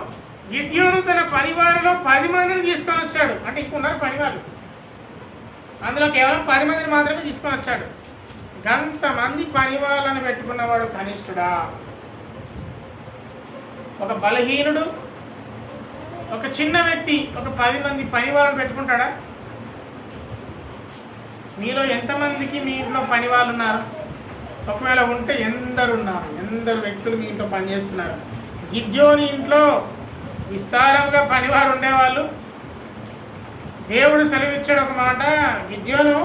గిద్యోను తన పనివారిలో 10 మందిని తీసుకొని వచ్చాడు. అంటే ఇంకున్నారు పనివారు, అందులో కేవలం 10 మందిని మాత్రమే తీసుకొని వచ్చాడు. గంతమంది పనివాళ్ళని పెట్టుకున్నవాడు కనిష్ఠుడా? ఒక బలహీనుడు, ఒక చిన్న వ్యక్తి ఒక 10 మంది పనివాళ్ళని పెట్టుకుంటాడా? మీలో ఎంతమందికి మీ ఇంట్లో పని వాళ్ళు ఉన్నారు? ఒకవేళ ఉంటే ఎందరు వ్యక్తులు మీ ఇంట్లో పనిచేస్తున్నారు? గిద్యోని ఇంట్లో విస్తారంగా పనివారు ఉండేవాళ్ళు. దేవుడు సెలవిచ్చాడు ఒక మాట, గిద్యోను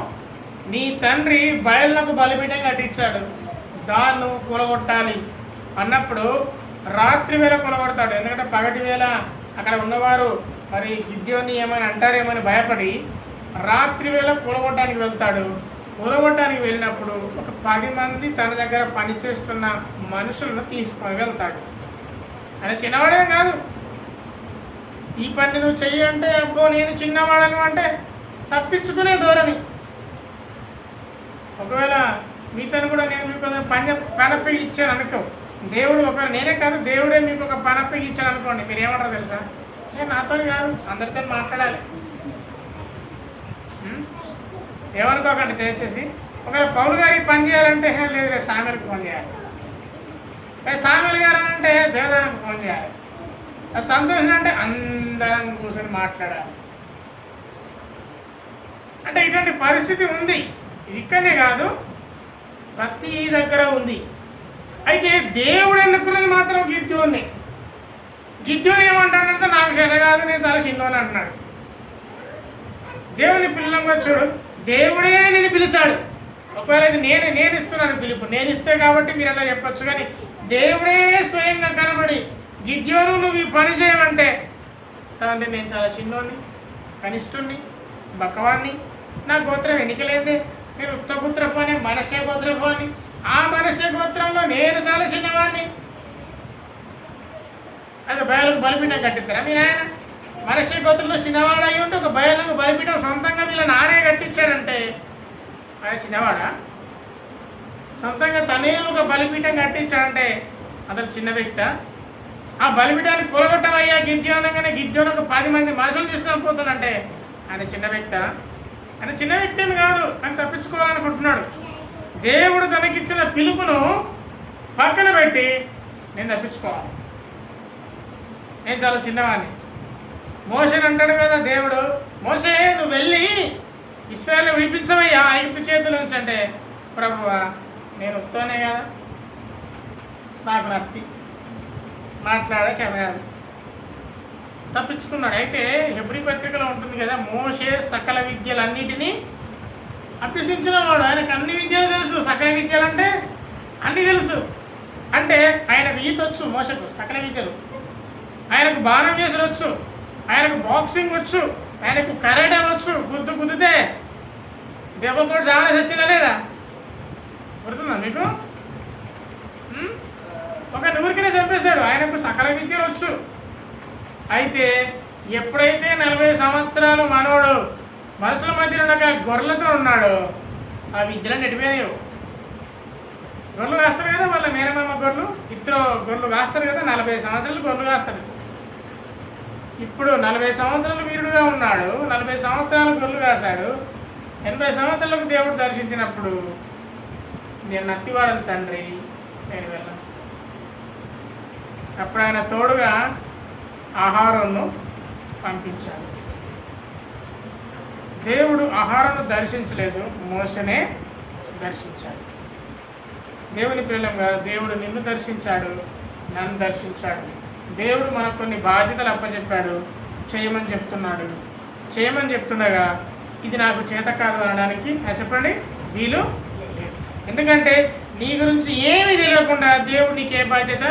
నీ తండ్రి బయలునకు బలిపీఠం కట్టించాడు, దాన్ని కూలగొట్టాలి అన్నప్పుడు రాత్రి వేళ కూలగొడతాడు. ఎందుకంటే పగటి వేళ అక్కడ ఉన్నవారు మరి గిద్యోని ఏమైనా అంటారేమని భయపడి రాత్రి వేళ కూలగొట్టడానికి వెళ్తాడు. కూలగొట్టడానికి వెళ్ళినప్పుడు ఒక 10 మంది తన దగ్గర పనిచేస్తున్న మనుషులను తీసుకొని వెళ్తాడు. ఆయన చిన్నవాడేం కాదు. ఈ పని నువ్వు చెయ్యి అంటే, అబ్బో నేను చిన్నవాడను అంటే తప్పించుకునే ధోరణి. ఒకవేళ మీతను కూడా నేను మీకు పనప్పి ఇచ్చాను అనుకో, దేవుడు నేనే కాదు దేవుడే మీకు ఒక పనప్పి ఇచ్చాడు అనుకోండి, మీరు ఏమంటారు తెలుసా? నేను నాతో కాదు, అందరితో మాట్లాడాలి. ఏమనుకోకండి దయచేసి. ఒకవేళ పౌలు గారికి పని చేయాలంటే లేదు సామెలకు ఫోన్ చేయాలి, సామెల్ గారు అంటే దేవదానికి ఫోన్ చేయాలి, సంతోషం అంటే అందరం కూర్చొని మాట్లాడాలి. అంటే ఇటువంటి పరిస్థితి ఉంది. ఇక్కడనే కాదు, ప్రతి దగ్గర ఉంది. అయితే దేవుడు ఎన్నుకున్నది మాత్రం గిద్యోని. గిద్యోని ఏమంటాడంటే నాకు చెడ కాదు, నేను చాలా చిన్నోని అంటున్నాడు. దేవుని పిల్లలంగా చూడు, దేవుడే నేను పిలిచాడు. ఒకవేళ ఇది నేను ఇస్తున్నాను పిలుపు, నేను ఇస్తే కాబట్టి మీరు అలా చెప్పచ్చు, కానీ దేవుడే స్వయంగా కనబడి గిద్యోను నువ్వు ఈ పని చేయమంటే, అంటే నేను చాలా చిన్నోని, కనిష్ఠుణ్ణి, బక్కవాణ్ణి, నా గోత్రం ఎన్నికలేదే, నేను ఉత్తపుత్రపు అని మనష్య గోత్రపు అని, ఆ మనష్య గోత్రంలో నేను చాలా చిన్నవాడిని. అది బయలుకు బలిపీఠం కట్టిస్తారా మీరు? ఆయన మనష్య గోత్రంలో చిన్నవాడు అయి ఉంటే ఒక బయలుకు బలిపీఠం సొంతంగా వీళ్ళ నానే కట్టించాడంటే ఆయన చిన్నవాడా? సొంతంగా తనే ఒక బలిపీఠం కట్టించాడంటే అతను చిన్న వ్యక్తి. ఆ బలిపీఠాన్ని కూలగొట్టవయ్యా గిద్యోనగానే గిద్యోను ఒక 10 మంది మనుషులు తీసుకొని పోతుందంటే ఆయన చిన్న వ్యక్తి? ఆయన చిన్న వ్యక్తి అని కాదు, అని తప్పించుకోవాలనుకుంటున్నాడు. దేవుడు తనకిచ్చిన పిలుపును పక్కన పెట్టి నేను తప్పించుకోవాలి, నేను చాలా చిన్నవాడిని, మోషేని అంటాడు కదా దేవుడు, మోషే నువ్వు వెళ్ళి ఇశ్రాయేలుని విడిపించవయ్యా ఐగుప్తు చేతుల నుంచి అంటే, ప్రభువా నేను వస్తానే కదా, నాకు నత్తి మాట్లాడే చదవాలి, తప్పించుకున్నాడు. అయితే హెబ్రీ పత్రికలో ఉంటుంది కదా, మోషే సకల విద్యలన్నిటినీ అభ్యసించిన వాడు, ఆయనకు అన్ని విద్యలు తెలుసు. సకల విద్యలు అంటే అన్నీ తెలుసు. అంటే ఆయనకు ఈత వచ్చు, మోసకు సకల విద్యలు, ఆయనకు బాణం వేసుడు వచ్చు, ఆయనకు బాక్సింగ్ వచ్చు, ఆయనకు కరాటే వచ్చు. గుద్దితే దెబ్బ కూడా చాలా చచ్చినా లేదా, గుర్తుందా మీకు? ఒక నూరికినే చంపేశాడు. ఆయనకు సకల విద్యలు వచ్చు. అయితే ఎప్పుడైతే 40 సంవత్సరాలు మనోడు మనుషుల మధ్య ఉండగా గొర్రెలతో ఉన్నాడో ఆ విద్యలను ఎడిపోయాయి. గొర్రెలు కాస్తారు కదా, వాళ్ళ మేనమామ గొర్రెలు, ఇద్దరు గొర్రెలు కాస్తారు కదా, 40 సంవత్సరాలు గొర్రెలు కాస్తాడు. ఇప్పుడు 40 సంవత్సరాలు వీరుడుగా ఉన్నాడు, 40 సంవత్సరాలు గొర్రెలు కాశాడు. 80 సంవత్సరాలకు దేవుడు దర్శించినప్పుడు, నేను నత్తివాడని తండ్రి, నేను వెళ్ళను. అప్పుడు ఆయన తోడుగా ఆహారంను పంపించాడు. దేవుడు ఆహారంను దర్శించలేదు, మోషనే దర్శించాడు. దేవుని ప్రియులంగా దేవుడు నిన్ను దర్శించాడు, నన్ను దర్శించాడు. దేవుడు మనకు కొన్ని బాధ్యతలు అప్పచెప్పాడు, చేయమని చెప్తున్నాడు. చేయమని చెప్తుండగా ఇది నాకు చేత కాదు అనడానికి చెప్పండి వీలు లేదు. ఎందుకంటే నీ గురించి ఏమీ తెలియకుండా దేవుడు నీకు ఏ బాధ్యత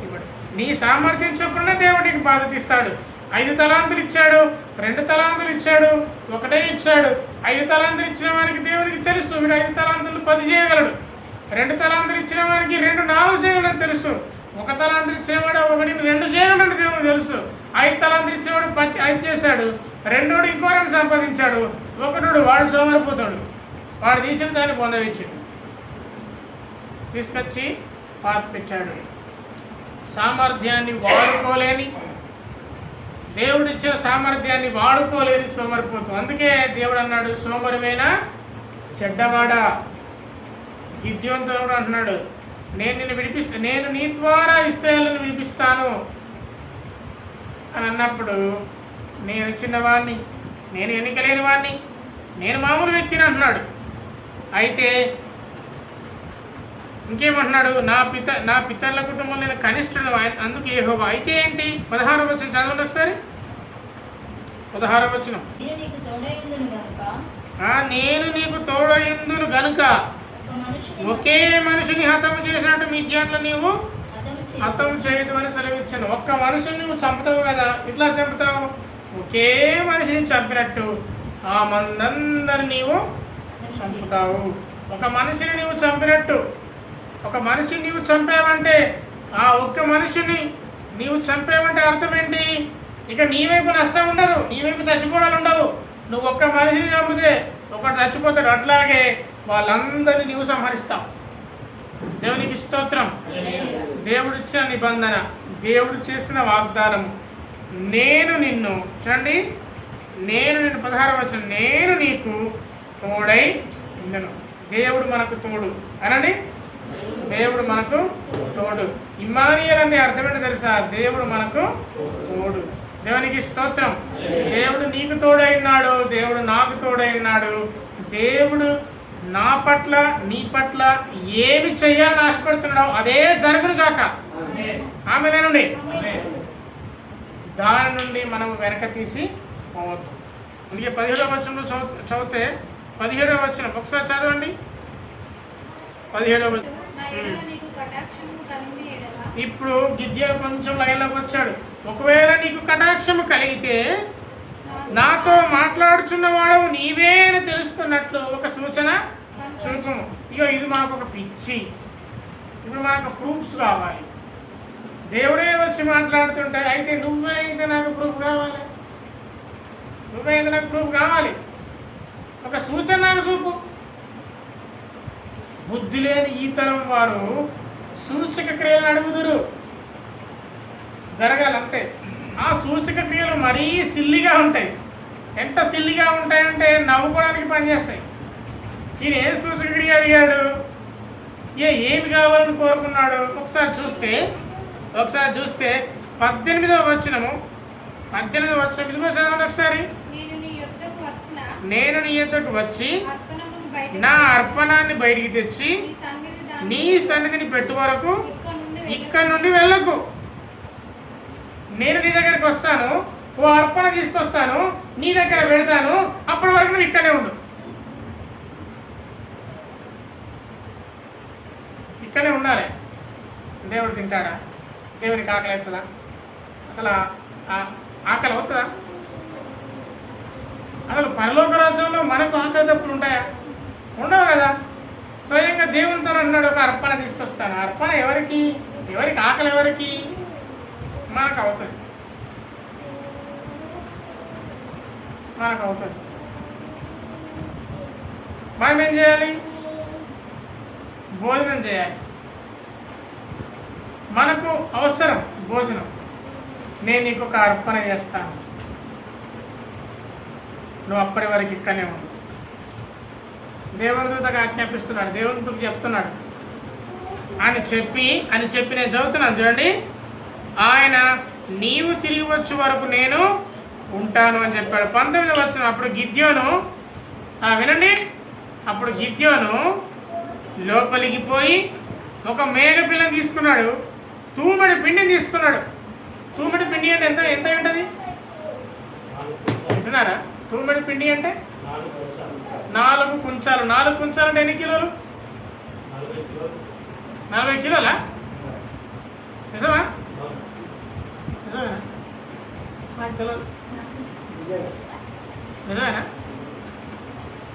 ఇవ్వడు. నీ సామర్థ్యం చొప్పున దేవుడు నీకు బాధ్యత ఇస్తాడు. 5 తలాంతులు ఇచ్చాడు, 2 తలాంతులు ఇచ్చాడు, 1 ఇచ్చాడు. 5 తలాంతులు ఇచ్చిన వారికి దేవునికి తెలుసు వీడు 5 తలాంతులు 10 చేయగలడు. 2 తలాంతులు ఇచ్చిన వారికి 2 4 చేయగలని తెలుసు. 1 తలాంతులు ఇచ్చినవాడు 1 2 చేయగలని దేవునికి తెలుసు. 5 తలాంతులు ఇచ్చినవాడు 5 చేశాడు. 2 ఇంకో 2 సంపాదించాడు. 1 వాడు సోమరిపోతాడు, వాడు తీసిన దాన్ని పొందవిచ్చాడు, తీసుకొచ్చి పాత పెట్టాడు. సామర్థ్యాన్ని వాడుకోలేని, దేవుడిచ్చే సామర్థ్యాన్ని వాడుకోలేని సోమరిపోతు. అందుకే దేవుడు అన్నాడు, సోమరివైనా చెడ్డవాడా. గిద్యోనుతో అంటున్నాడు, నేను నిన్ను విడిపిస్తాను, నేను నీ ద్వారా ఇశ్రాయేలును విడిపిస్తాను అని అన్నప్పుడు, నేను చిన్నవాడిని, నేను ఎన్నికలేని వాడిని, నేను మామూలు వ్యక్తిని అంటున్నాడు. అయితే ఇంకేమంటున్నాడు, నా పితరుల కుటుంబంలో నేను కనిష్ఠుడు, అందుకు యెహోవా. అయితే ఏంటి? 16వ వచనం చదవండి ఒకసారి. 16వ వచనం, నేను నీకు తోడయిందును గనుక ఒకే మనిషిని హతము చేసినట్టు మిద్యాన్లు నీవు హతము చేయదు అని సెలవిచ్చాను. ఒక్క మనిషిని నువ్వు చంపుతావు కదా, ఇట్లా చంపుతావు, ఒకే మనిషిని చంపినట్టు ఆ మందందరిని నీవు చంపుతావు. ఒక మనిషిని నీవు చంపినట్టు, ఒక మనిషిని నీవు చంపావంటే, ఆ ఒక్క మనిషిని నీవు చంపావంటే అర్థం ఏంటి? ఇక నీ వైపు నష్టం ఉండదు, నీ వైపు చచ్చిపోవడాలు ఉండవు. నువ్వు ఒక్క మనిషిని చంపితే ఒకటి చచ్చిపోతాడు. అట్లాగే వాళ్ళందరినీ నీవు సంహరిస్తావు. దేవునికి స్తోత్రం. దేవుడిచ్చిన నిబంధన, దేవుడు చేసిన వాగ్దానం, నేను నిన్ను చూడండి, నేను నిన్ను 16వ వచనం, నేను నీకు తోడై ఉండను. దేవుడు మనకు తోడు అనండి, దేవుడు మనకు తోడు. ఇమ్మానుయేల్ అంటే అర్థం ఏంటో తెలుసా? దేవుడు మనకు తోడు. దేవునికి స్తోత్రం. దేవుడు నీకు తోడైనాడు, దేవుడు నాకు తోడైనాడు. దేవుడు నా పట్ల నీ పట్ల ఏమి చెయ్యాలని ఆశపడుతున్నాడో అదే జరుగును కాక. ఆమెదేనండి. దాని నుండి మనం వెనక తీసి పోవద్దు. అందుకే 17వ వచనంలో చదివితే 17వ వచనం ఒకసారి చదవండి. 17వ వచనం. ఇప్పుడు గిద్యోను కొంచెం లైన్లోకి వచ్చాడు. ఒకవేళ నీకు కటాక్షము కలిగితే నాతో మాట్లాడుచున్నవాడు నీవే అని తెలుసుకున్నట్లు ఒక సూచన చూపము. ఇక ఇది మనకు ఒక పిచ్చి. ఇప్పుడు మనకు ప్రూఫ్స్ కావాలి. దేవుడే వచ్చి మాట్లాడుతుంటే, అయితే నువ్వే అయితే నాకు ప్రూఫ్ కావాలి, నువ్వే అయితే నాకు ప్రూఫ్ కావాలి, ఒక సూచన నాకు చూపు. బుద్ధి లేని ఈ తరం వారు సూచక క్రియలను అడుగుదురు, జరగాలంతే. ఆ సూచక క్రియలు మరీ సిల్లిగా ఉంటాయి. ఎంత సిల్లిగా ఉంటాయంటే నవ్వుకోవడానికి పనిచేస్తాయి. ఈయన ఏం సూచక క్రియ అడిగాడు, ఏమి కావాలని కోరుకున్నాడు? ఒకసారి చూస్తే 18వ వచనము 18వ వచనం ఇదిగో చదవండి ఒకసారి. నేను నీ యొద్దకు వచ్చిన నేను నీ యొద్దకు వచ్చి అర్పణమును బయటకు నా అర్పణాన్ని బయటికి తెచ్చి నీ సన్నిధి దాని నీ సన్నిధిని పెట్టు వరకు ఇక్కడ ఇక్కడ నుండి వెళ్ళకు. నేను నీ దగ్గరికి వస్తాను, ఓ అర్పణ తీసుకొస్తాను, నీ దగ్గర పెడతాను, అప్పటి వరకు నువ్వు ఇక్కడే ఉండు. ఇక్కడే ఉండాలి. దేవుడు తింటాడా? దేవునికి ఆకలి అవుతుందా? అసలు ఆకలి అవుతుందా? అసలు పరలోక రాజ్యంలో మనకు ఆకలి తప్పులు ఉంటాయా? ఉండవు కదా. స్వయంగా దేవునితో అన్నాడు, ఒక అర్పణ తీసుకొస్తాను. అర్పణ ఎవరికి? ఎవరికి ఆకలి? ఎవరికి? మనకు అవుతుంది. మనకు అవుతుంది. మనం ఏం చేయాలి? భోజనం చేయాలి. మనకు అవసరం భోజనం. నేను నీకు ఒక అర్పణ చేస్తాను, నువ్వు అప్పటి వరకు ఇక్కడనే ఉండు. దేవుని దూతకు ఆజ్ఞాపిస్తున్నాడు, దేవుని దూతకు చెప్తున్నాడు అని చెప్పి నేను చదువుతున్నాను చూడండి. ఆయన నీవు తిరిగి వచ్చే వరకు నేను ఉంటాను అని చెప్పాడు. 19వ వచనం. అప్పుడు గిద్యోను వినండి, అప్పుడు గిద్యోను లోపలికి పోయి ఒక మేక పిల్లని తీసుకున్నాడు, తూమెడు పిండిని తీసుకున్నాడు. తూమెడు పిండి అంటే ఎంత ఎంత ఉంటుంది వింటున్నారా? తూమెడు పిండి అంటే 4 కుంచాలు. 4 కుంచాలు అంటే ఎన్ని కిలోలు? 40 కిలోలా? నిజమా? నిజమేనా? నాకు తెలియదు. నిజమేనా?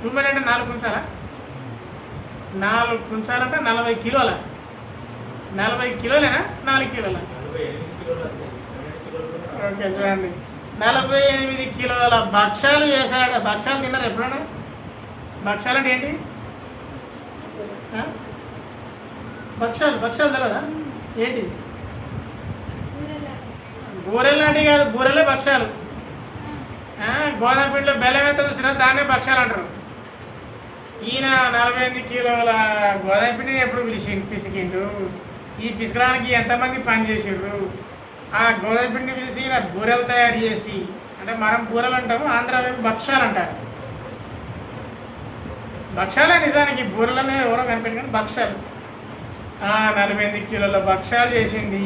తూమెడు అంటే 4 కుంచాలా? 4 కుంచాలంటే 40 కిలోల. 40 కిలోలేనా? 4 కిలోల? ఓకే చూడండి, 48 కిలోల భక్ష్యాలు చేశాడు. భక్ష్యాలు తిన్నారు ఎప్పుడన్నా? భక్ష్యాలు అంటే ఏంటి? భక్ష్యాలు తెలియదా? ఏంటి? బూరెలు లాంటివి కాదు, బూరెలే భక్ష్యాలు. గోధుమ పిండిలో బెల్లం ఎంత చూసినా దాన్నే భక్ష్యాలు అంటారు. ఈయన 48 కిలోల గోధుమ పిండిని ఎప్పుడు పిసికిండు. ఈ పిసకడానికి ఎంతమంది పని చేసిండ్రు? ఆ గోధుమ పిండిని పిలిచి ఈయన బూరెలు తయారు చేసి, అంటే మనం బూరెలు అంటాము, ఆంధ్ర వైపు భక్ష్యాలు అంటారు. భక్ష్యాలే నిజానికి, బూరెలనే ఎవరో కనిపెట్టుకుని భక్ష్యాలు. 48 కిలోల భక్ష్యాలు చేసింది.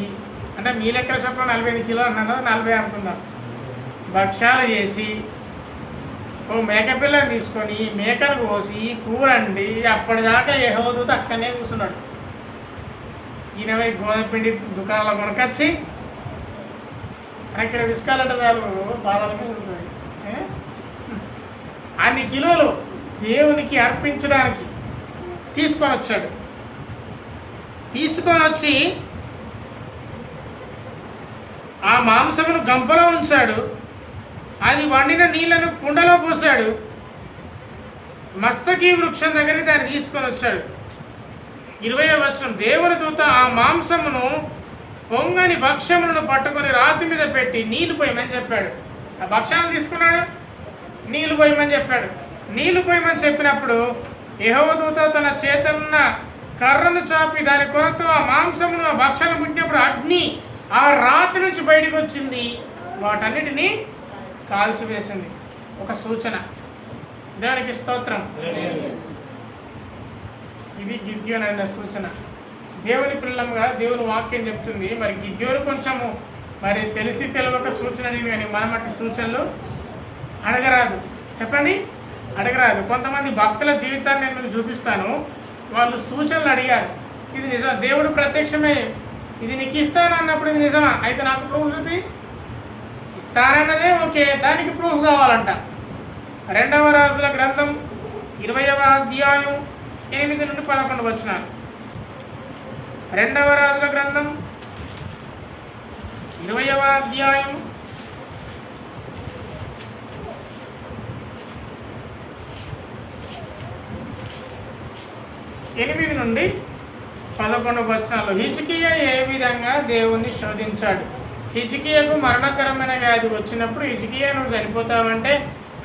అంటే మీ లెక్కల చొప్పున 45 కిలోలు అన్నాను, 40 అనుకుందాం. భక్ష్యాలు చేసి ఓ మేకపిల్లని తీసుకొని మేకను కోసి కూరండి అప్పటిదాకా యెహోవా దూత అక్కడనే కూర్చున్నాడు. ఈయన గోధుమ పిండి దుకాణంలో కొనుకొచ్చి ఇక్కడ విసుకాలంటే చాలు బాధలకే ఉంటుంది. అన్ని కిలోలు దేవునికి అర్పించడానికి తీసుకొని వచ్చాడు. తీసుకొని వచ్చి ఆ మాంసమును గంపలో ఉంచాడు. అది వండిన నీళ్లను కుండలో పోసాడు. మస్తకి వృక్షం దగ్గరికి దాన్ని తీసుకొని వచ్చాడు. 20వ వచనం. దేవుని దూత ఆ మాంసమును పొంగని భక్ష్యములను పట్టుకొని రాతి మీద పెట్టి నీళ్లు పోయమని చెప్పాడు. ఆ భక్ష్యాలు తీసుకున్నాడు, నీళ్లు పోయమని చెప్పాడు. నీళ్లు పోయమని చెప్పినప్పుడు యెహోవా దూత తన చేతనున్న కర్రను చాపి దాని కొనతో ఆ మాంసమును ఆ భక్ష్యాలను పుట్టినప్పుడు అగ్ని ఆ రాతి నుంచి బయటకు వచ్చింది, వాటన్నిటినీ కాల్చివేసింది. ఒక సూచన. దేవునికి స్తోత్రం. ఇది గిద్యోను అనే సూచన. దేవుని పిల్లలుగా దేవుని వాక్యం చెప్తుంది. మరి గిద్యోను కొంచెము మరి తెలిసి తెలియక సూచన అడిగింది, కానీ మనం అట్టి సూచనలు అడగరాదు. చెప్పండి, అడగరాదు. కొంతమంది భక్తుల జీవితాన్ని నేను మీకు చూపిస్తాను. వాళ్ళు సూచనలు అడిగారు. ఇది నిజం, దేవుడు ప్రత్యక్షమే ఇది నీకు ఇస్తాను అన్నప్పుడు ఇది నిజమా? అయితే నాకు ప్రూఫ్ చూపి. ఇస్తానన్నదే ఓకే, దానికి ప్రూఫ్ కావాలంట. 2వ రాజుల గ్రంథం 20వ అధ్యాయం 8 నుండి 11 వచనాలు. 2వ రాజుల గ్రంథం 20వ అధ్యాయం 8 నుండి 11 వచనాలు. హిజ్కియా ఏ విధంగా దేవుణ్ణి శోధించాడు. హిజ్కియాకు మరణకరమైన వ్యాధి వచ్చినప్పుడు హిజ్కియా నువ్వు చనిపోతావంటే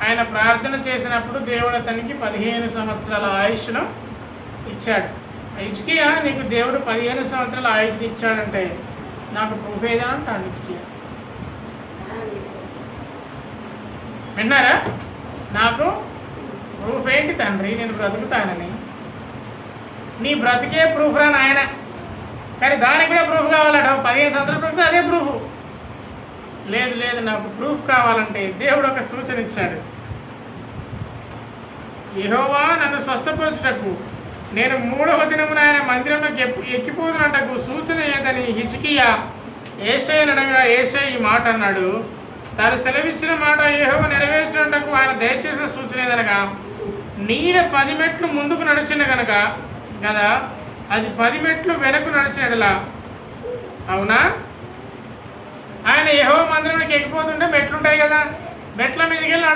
ఆయన ప్రార్థన చేసినప్పుడు దేవుడు అతనికి 15 సంవత్సరాల ఆయుష్ను ఇచ్చాడు. హిజ్కియా నీకు దేవుడు 15 సంవత్సరాల ఆయుష్ని ఇచ్చాడంటే నాకు ప్రూఫ్ ఏదా అంటాడు హిజ్కియా. విన్నారా? నాకు ప్రూఫ్ ఏంటి తండ్రి నేను బ్రతుకుతానని? నీ బ్రతికే ప్రూఫ్ రా నాయన. కానీ దానికి కూడా ప్రూఫ్ కావాలట. 15 సంవత్సరాల బ్రతికితే అదే ప్రూఫ్. లేదు లేదు, నాకు ప్రూఫ్ కావాలంటే దేవుడు ఒక సూచన ఇచ్చాడు. యెహోవా నన్ను స్వస్థపరచుటకు నేను 3వ దినమున ఆయన మందిరంలోకి ఎక్కిపోతున్నటకు సూచన ఏదని హిజ్కియా యేషయ్యను అడగా యేషయ్య ఈ మాట అన్నాడు. తాను సెలవిచ్చిన మాట యెహోవా నెరవేర్చినటకు ఆయన దయచేసిన సూచన ఏదనగా నీడ 10 మెట్లు ముందుకు నడిచిన కనుక కదా, అది 10 మెట్లు వెనక్కు నడిచినట్లా. అవునా? ఆయన యెహోవా మందిరంలోకి ఎక్కిపోతుంటే మెట్లుంటాయి కదా, మెట్ల మీదకి వెళ్ళి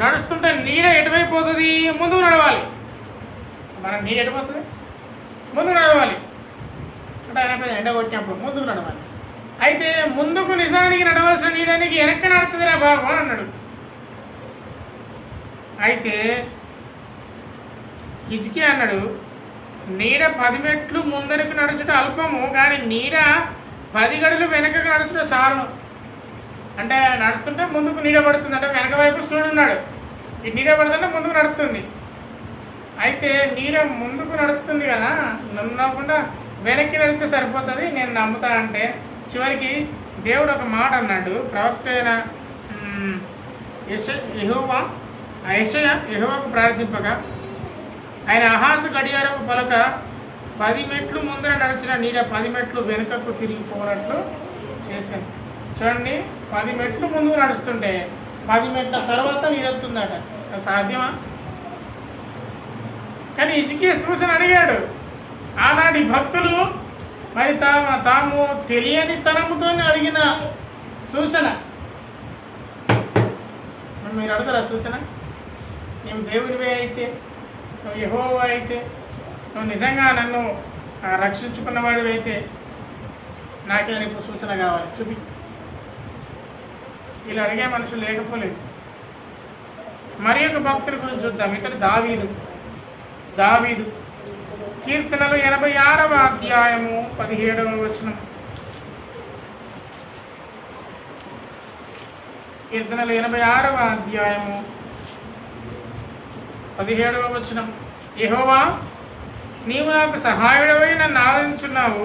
నడుస్తుంటే నీడ ఎటువైపు పోతుంది? ముందుకు నడవాలి. మనం నీడ ఎటుపోతుంది? ముందుకు నడవాలి. అంటే ఆయన ఎండ కొట్టినప్పుడు ముందుకు నడవాలి. అయితే ముందుకు నిజానికి నడవలసిన నీడానికి వెనక్కి నడుతుందిరా బాబు అని అన్నాడు. అయితే హిజ్కియా అన్నాడు, నీడ 10 మెట్లు ముందరకు నడుచుట అల్పము, కానీ నీడ 10 గడులు వెనకకు నడుచుట చాలును. అంటే నడుస్తుంటే ముందుకు నీడ పడుతుంది. అంటే వెనక వైపు సూర్యుడు ఉన్నాడు, ఈ నీడ పడుతుంటే ముందుకు నడుస్తుంది. అయితే నీడ ముందుకు నడుస్తుంది కదా, నమ్మకుండా వెనక్కి నడిస్తే సరిపోతుంది, నేను నమ్ముతా అంటే చివరికి దేవుడు ఒక మాట అన్నాడు. ప్రవక్త అయిన యెహోవాకు ప్రార్థింపగా ఆయన అహాసు గడియారపు పలక 10 మెట్లు ముందర నడిచిన నీడ 10 మెట్లు వెనుకకు తిరిగిపోనట్లు చేశాను. చూడండి, 10 మెట్లు ముందుకు నడుస్తుంటే 10 మెట్ల తర్వాత నీడొస్తుందట. సాధ్యమా? కానీ హిజ్కియా సూచన అడిగాడు. ఆనాటి భక్తులు మరి తాము తెలియని తనముతో అడిగిన సూచన. మీరు అడుగుతారా సూచన? నువ్వు దేవుడివే అయితే, నువ్వు యెహోవా అయితే, నువ్వు నిజంగా నన్ను రక్షించుకున్నవాడివి అయితే నాకే ఇప్పుడు సూచన కావాలి, చూపి. ఇలా అడిగే మనుషులు లేకపోలేదు. మరి ఒక భక్తుల గురించి చూద్దాం. ఇతడు దావీదు కీర్తనలు 86వ అధ్యాయము 17వ వచనం. కీర్తనలు 86వ అధ్యాయము 17వ వచనం. యెహోవా, నీవు నాకు సహాయుడవై నన్ను ఆదరించున్నావు.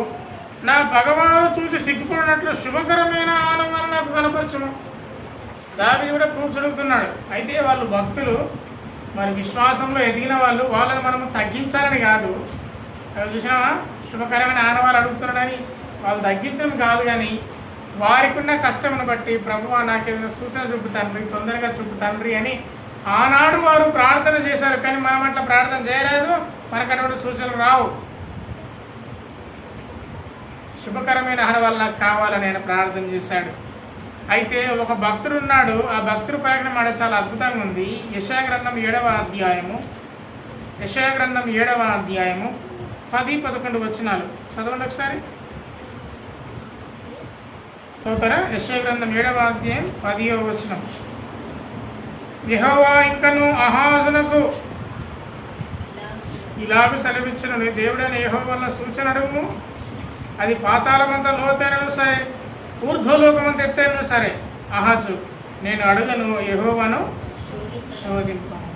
నా పగవారు చూసి సిగ్గుపడినట్లు శుభకరమైన ఆనవాలు నాకు కనపరచును. దావీదు కూడా ప్రూఫ్స్ అడుగుతున్నాడు. అయితే వాళ్ళు భక్తులు, మరి విశ్వాసంలో ఎదిగిన వాళ్ళు, వాళ్ళని మనము తగ్గించాలని కాదు. చూసినావా, శుభకరమైన ఆనవాళ్ళు అడుగుతున్నాడని వాళ్ళు తగ్గించడం కాదు, కానీ వారికి ఉన్న కష్టమును బట్టి ప్రభువా నాకు ఏదైనా సూచన చూపు తండ్రి, తొందరగా చూపు తండ్రి అని ఆనాడు వారు ప్రార్థన చేశారు. కానీ మనం అట్లా ప్రార్థన చేయలేదు, మనకు అటువంటి సూచనలు రావు. శుభకరమైన ఆనవాళ్ళు నాకు కావాలని ఆయన ప్రార్థన చేశాడు. అయితే ఒక భక్తుడు ఉన్నాడు. ఆ భక్తుడు ప్రకటన మాట చాలా అద్భుతంగా ఉంది. యెషయా గ్రంథం 7వ అధ్యాయము 10-11 వచనాలు చదవండి ఒకసారి. చదువుతారా? యెషయా గ్రంథం 7వ అధ్యాయం 10వ వచనం. యెహోవా ఇంకను అహాజునకు ఇలాగ సెలవిచ్చును, నీ దేవుడైన యెహోవా సూచన అడుగుము. అది పాతాళమంత లోతైనను సరే, ఊర్ధ్వలోకమంత ఎత్తైనను సరే. అహాజు, నేను అడుగను, యెహోవాను శోధింపను.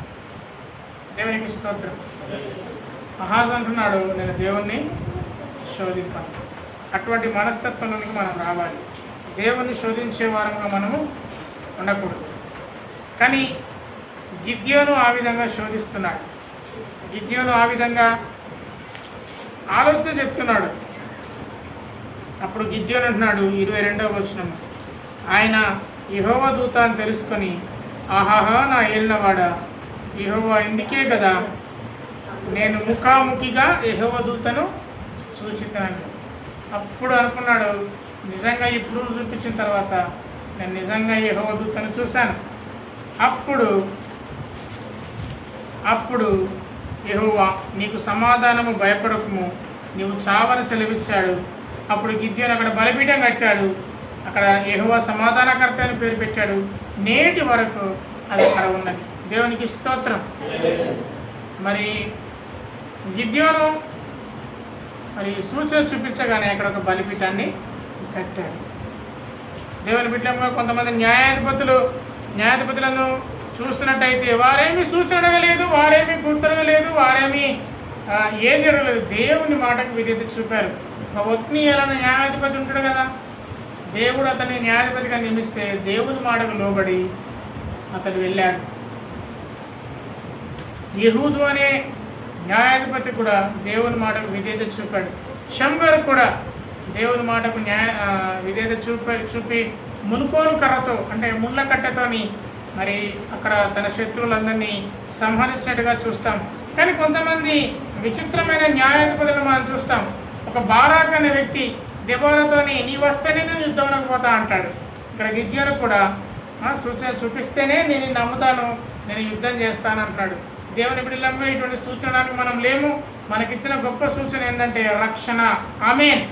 దేవునికి స్తోత్రం. అహాజు అంటున్నాడు, నేను దేవుణ్ణి శోధింపను. అటువంటి మనస్తత్వంలోనికి మనం రావాలి. దేవుణ్ణి శోధించే వారంగా మనము ఉండకూడదు. కానీ గిద్యోను ఆ విధంగా శోధిస్తున్నాడు. గిద్యోను ఆ విధంగా ఆలోచన చెప్తున్నాడు. అప్పుడు గిద్యోను అంటున్నాడు 22వ వచనం, ఆయన యెహోవా దూత అని తెలుసుకొని, ఆహాహా నా ఏలినవాడా, యెహోవా ఇందుకే కదా నేను ముఖాముఖిగా యెహోవా దూతను సూచిస్తాను. అప్పుడు అనుకున్నాడు, నిజంగా ఇప్పుడు చూపించిన తర్వాత నేను నిజంగా యెహోవా దూతను చూశాను. అప్పుడు యెహోవా నీకు సమాధానము, భయపడకము, నీవు చావని సెలవిచ్చాడు. అప్పుడు గిద్యోను అక్కడ బలిపీఠం కట్టాడు. అక్కడ యెహోవా సమాధానకర్త అని పేరు పెట్టాడు. నేటి వరకు అది అక్కడ ఉన్నది. దేవునికి స్తోత్రం. మరి గిద్యోను మరి సూచన చూపించగానే అక్కడ ఒక బలిపీఠాన్ని కట్టాడు. దేవుని బిడ్డగా కొంతమంది న్యాయాధిపతులు న్యాయాధిపతులను చూస్తున్నట్టయితే వారేమీ సూచన అడగలేదు, వారేమీ గుర్తడగలేదు, వారేమీ ఏది అడగలేదు. దేవుని మాటకు విధేయత చూపారు. ఒక ఒత్నీయాలన్న న్యాయాధిపతి ఉంటాడు కదా, దేవుడు అతన్ని న్యాయాధిపతిగా నియమిస్తే దేవుని మాటకు లోబడి అతడు వెళ్ళాడు. యెహూదు అనే న్యాయాధిపతి కూడా దేవుని మాటకు విధేయత చూపాడు. షంగర్ కూడా దేవుని మాటకు విధేయత చూపి మునుకోలు కర్రతో అంటే ముళ్ళ కట్టెతోని మరి అక్కడ తన శత్రువులందరినీ సంహరించినట్టుగా చూస్తాం. కానీ కొంతమంది విచిత్రమైన న్యాయాధిపతులను మనం చూస్తాం. ఒక బారాక్ అనే వ్యక్తి దెబోరాతోని నీ వస్తేనే నేను యుద్ధంలోకి పోతా అంటాడు. ఇక్కడ గిద్యోను కూడా సూచన చూపిస్తేనే నేను నమ్ముతాను, నేను యుద్ధం చేస్తాను అంటున్నాడు. దేవుని బిడ్డలంలో ఇటువంటి సూచనడానికి మనం లేము. మనకిచ్చిన గొప్ప సూచన ఏంటంటే రక్షణ. ఆమేన్.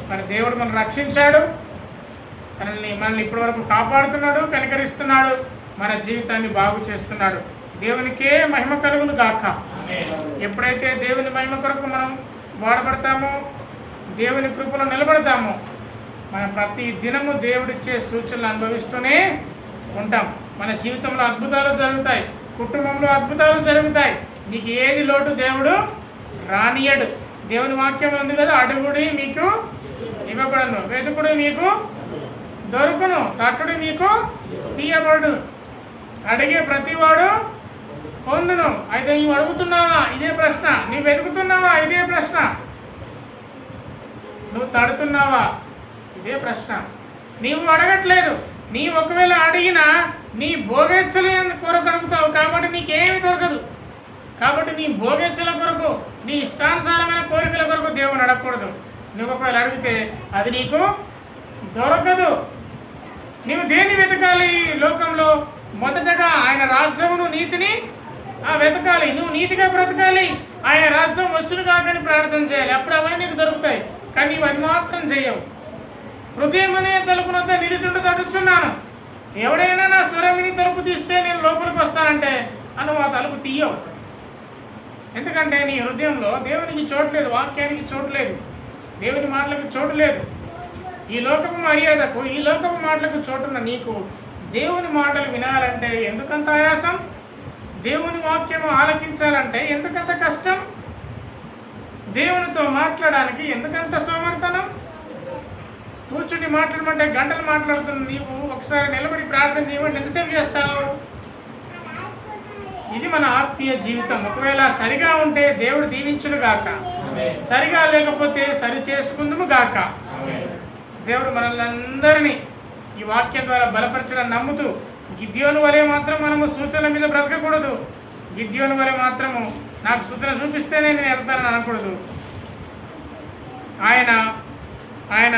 మరి దేవుడు మనం రక్షించాడు, మనల్ని ఇప్పటి వరకు కాపాడుతున్నాడు, కనికరిస్తున్నాడు, మన జీవితాన్ని బాగు చేస్తున్నాడు. దేవునికే మహిమ కలుగును గాక. ఎప్పుడైతే దేవుని మహిమ కొరకు మనం వాడబడతామో, దేవుని కృపలో నిలబడతామో, మన ప్రతి దినము దేవుడిచ్చే సూచనలు అనుభవిస్తూనే ఉంటాం. మన జీవితంలో అద్భుతాలు జరుగుతాయి, కుటుంబంలో అద్భుతాలు జరుగుతాయి. నీకు ఏది లోటు దేవుడు రానియడు. దేవుని వాక్యం ఉంది కదా, అడుగుడి మీకు ఇవ్వబడను, వెతుకుడు మీకు దొరుకును, తట్టుడు మీకు తీయబడు, అడిగే ప్రతివాడు పొందును. అయితే నీవు అడుగుతున్నావా? ఇదే ప్రశ్న. నీవు వెతుకుతున్నావా? ఇదే ప్రశ్న. నువ్వు తడుతున్నావా? ఇదే ప్రశ్న. నీవు అడగట్లేదు. నీ ఒకవేళ అడిగినా నీ భోగేచ్ఛల కొరకు అడుగుతావు, కాబట్టి నీకేమి దొరకదు. కాబట్టి నీ భోగేచ్ఛల కొరకు, నీ ఇష్టానుసారమైన కోరికల కొరకు దేవుని అడగకూడదు. నువ్వు ఒకవేళ అడిగితే అది నీకు దొరకదు. నీవు దేన్ని వెతకాలి? లోకంలో మొదటగా ఆయన రాజ్యమును నీతిని వెతకాలి. నువ్వు నీతిగా బ్రతకాలి, ఆయన రాజ్యం వచ్చును కాకని ప్రార్థన చేయాలి. అప్పుడు అవన్నీ నీకు దొరుకుతాయి. కానీ నీవు అది మాత్రం చేయవు. హృదయం అనే తలుపునొద్ద నిలుచుంటూ తడుచున్నాను, ఎవడైనా నా స్వరం విని తలుపు తీస్తే నేను లోపలికి వస్తానంటే నువ్వు ఆ తలుపు తీయవు. ఎందుకంటే నీ హృదయంలో దేవునికి చోటు లేదు, వాక్యానికి చోటు లేదు, దేవుని మాటలకు చోటు లేదు. ఈ లోకపు మర్యాదకు, ఈ లోకపు మాటలకు చోటున్న నీకు దేవుని మాటలు వినాలంటే ఎందుకంత ఆయాసం? దేవుని వాక్యము ఆలకించాలంటే ఎందుకంత కష్టం? దేవునితో మాట్లాడడానికి ఎందుకంత సోమర్థనం? కూర్చుని మాట్లాడమంటే గంటలు మాట్లాడుతున్న నీవు ఒకసారి నిలబడి ప్రార్థన చేయమంటే ఎంతసేపు చేస్తావు? ఇది మన ఆత్మీయ జీవితం. ఒకవేళ సరిగా ఉంటే దేవుడు దీవించును గాక, సరిగా లేకపోతే సరి చేసుకుందుము గాక. దేవుడు మనల్ని అందరినీ ఈ వాక్యం ద్వారా బలపరచడం నమ్ముతూ, గిద్యోను వలె మాత్రం మనము సూచనల మీద బ్రతకకూడదు. గిద్యోను వలె మాత్రము నాకు సూచన చూపిస్తేనే నేను వెళ్తానని అనకూడదు. ఆయన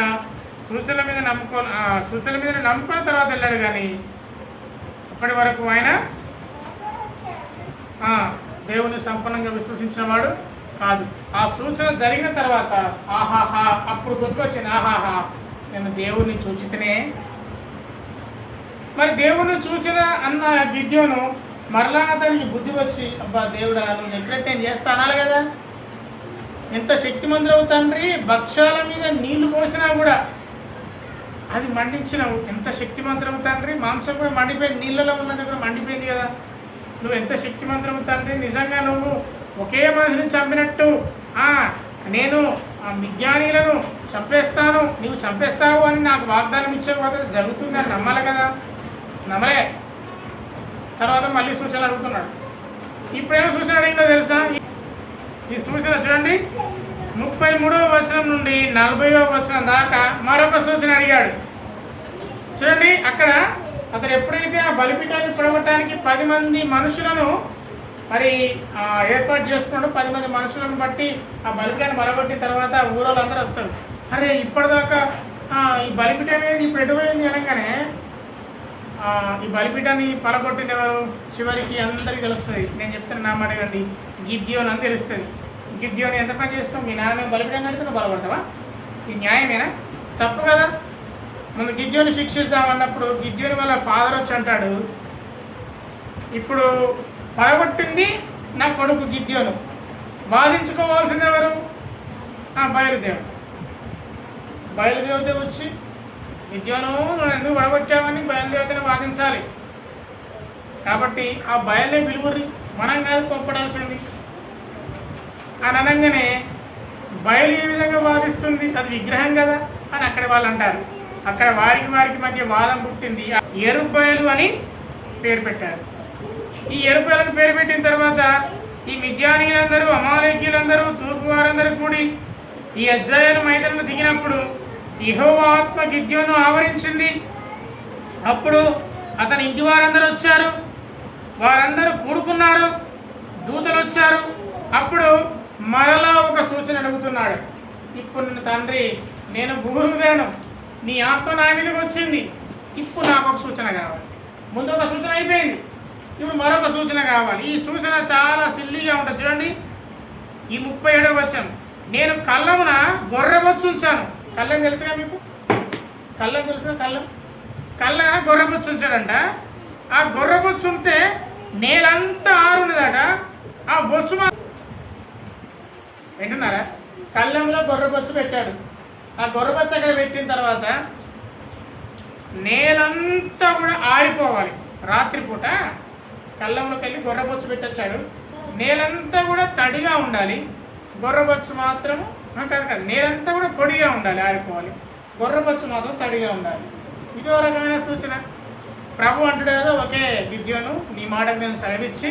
సూచనల మీద నమ్ముకున్న తర్వాత వెళ్ళాడు. కానీ అప్పటి వరకు ఆయన దేవుని సంపన్నంగా విశ్వసించిన వాడు కాదు. ఆ సూచన జరిగిన తర్వాత ఆహాహా, అప్పుడు గుర్తుకొచ్చింది, ఆహాహా నేను దేవుణ్ణి చూచితేనే. మరి దేవుణ్ణి చూచిన అన్న గిద్యోను మరలా అతనికి బుద్ధి వచ్చి, అబ్బా దేవుడా నువ్వు చెప్పినట్టు నేను చేస్తా అనాలి కదా. ఎంత శక్తిమంతుడవు తండ్రి, భక్ష్యాల మీద నీళ్లు పోసినా కూడా అది మండించినావు. ఎంత శక్తిమంతుడవు తండ్రి, మాంసం కూడా మండిపోయింది, నీళ్ళలో ఉన్నది కూడా మండిపోయింది కదా. నువ్వు ఎంత శక్తిమంతుడవు తండ్రి, నిజంగా నువ్వు ఒకే మనిషిని చంపినట్టు నేను విజ్ఞానీలను చంపేస్తాను, నీవు చంపేస్తావు అని నాకు వాగ్దానం ఇచ్చకపోతే జరుగుతుందని నమ్మాలి కదా. నమ్మలే. తర్వాత మళ్ళీ సూచనలు అడుగుతున్నాడు. ఇప్పుడేమో సూచన అడిగిందో తెలుసా? ఈ సూచన చూడండి, 33వ వచనం నుండి 40వ వచనం దాకా మరొక సూచన అడిగాడు. చూడండి, అక్కడ అతను ఎప్పుడైతే ఆ బలిపీఠాన్ని పొడగొట్టడానికి 10 మంది మనుషులను మరి ఏర్పాటు చేసుకున్నాడు, 10 మంది మనుషులను బట్టి ఆ బలిపీఠాన్ని బలగొట్టిన తర్వాత ఊరోళ్ళందరూ వస్తారు. అరే ఇప్పటిదాకా ఈ బలిపీఠం అనేది ఇప్పుడు ఎటుపోయింది అనగానే ఈ బలిపీఠాన్ని పలగొట్టింది ఎవరు? చివరికి అందరికీ తెలుస్తుంది. నేను చెప్తాను, నా మాట కండి, గిద్యోను అని తెలుస్తుంది. గిద్యోను ఎంత పని చేసినావు? మీ నాన్న బలిపీఠం కడితే నువ్వు బలగొడతావా? ఇది న్యాయమేనా? తప్పు కదా. ముందు గిద్యోను శిక్షిస్తామన్నప్పుడు గిద్యోని వాళ్ళ ఫాదర్ వచ్చి అంటాడు, ఇప్పుడు పడగొట్టింది నా కొడుకు గిద్యోను, బాధించుకోవాల్సింది ఎవరు? బయలుదేవత వచ్చి గిద్యోను నువ్వు ఎందుకు పడగొట్టావని బయలుదేవతని వాదించాలి. కాబట్టి ఆ బయలే విలువరి, మనం కాదు పంపడాల్సింది అని అనగానే బయలు ఏ విధంగా వాదిస్తుంది, అది విగ్రహం కదా అని అక్కడ వాళ్ళు అంటారు. అక్కడ వారికి మధ్య వాదం పుట్టింది. ఎరుబయలు అని పేరు పెట్టారు. ఈ ఎరుబయలను పేరు పెట్టిన తర్వాత ఈ మిద్యానీయులందరూ, అమాలేకీయులందరూ, తూర్పు వారందరూ కూడి ఈ యెజ్రెయేలు మైదానంలో దిగినప్పుడు యెహోవా ఆత్మ గిద్యోను ఆవరించింది. అప్పుడు అతని ఇంటి వారందరూ వచ్చారు, వారందరూ కూడుకున్నారు, దూతలు వచ్చారు. అప్పుడు మరలా ఒక సూచన అడుగుతున్నాడు. ఇప్పుడు నిన్ను తండ్రి, నేను బూరుగుదాను, నీ ఆత్మ నా మీదకి వచ్చింది, ఇప్పుడు నాకు ఒక సూచన కావాలి. ముందు ఒక సూచన అయిపోయింది, ఇప్పుడు మరొక సూచన కావాలి. ఈ సూచన చాలా సిల్లీగా ఉంటుంది. చూడండి ఈ 37వ వచనం, నేను కళ్ళమున గొర్రెబొచ్చు ఉంచాను. కళ్ళం తెలుసుగా మీకు? కళ్ళం తెలుసుగా? కళ్ళ గొర్రెబొచ్చు ఉంచాడంట. ఆ గొర్రెబొచ్చు ఉంటే నేలంతా ఆరున్నదట. ఆ బొచ్చు వింటున్నారా? కళ్ళంలో గొర్రెబొచ్చు పెట్టాడు. ఆ గొర్రెబొచ్చు అక్కడ పెట్టిన తర్వాత నేలంతా కూడా ఆరిపోవాలి. రాత్రిపూట కళ్ళంలోకి వెళ్ళి గొర్రెబొచ్చు పెట్టొచ్చాడు. నేలంతా కూడా తడిగా ఉండాలి, గొర్రెబొచ్చు మాత్రం కాదు, నేలంతా కూడా పొడిగా ఉండాలి, ఆరిపోవాలి. గొర్రెబొచ్చు మాత్రం తడిగా ఉండాలి. ఇదో రకమైన సూచన. ప్రభు అంటాడు కదా, ఒకే గిద్యోను, నీ మాటకు నేను సెలవిచ్చి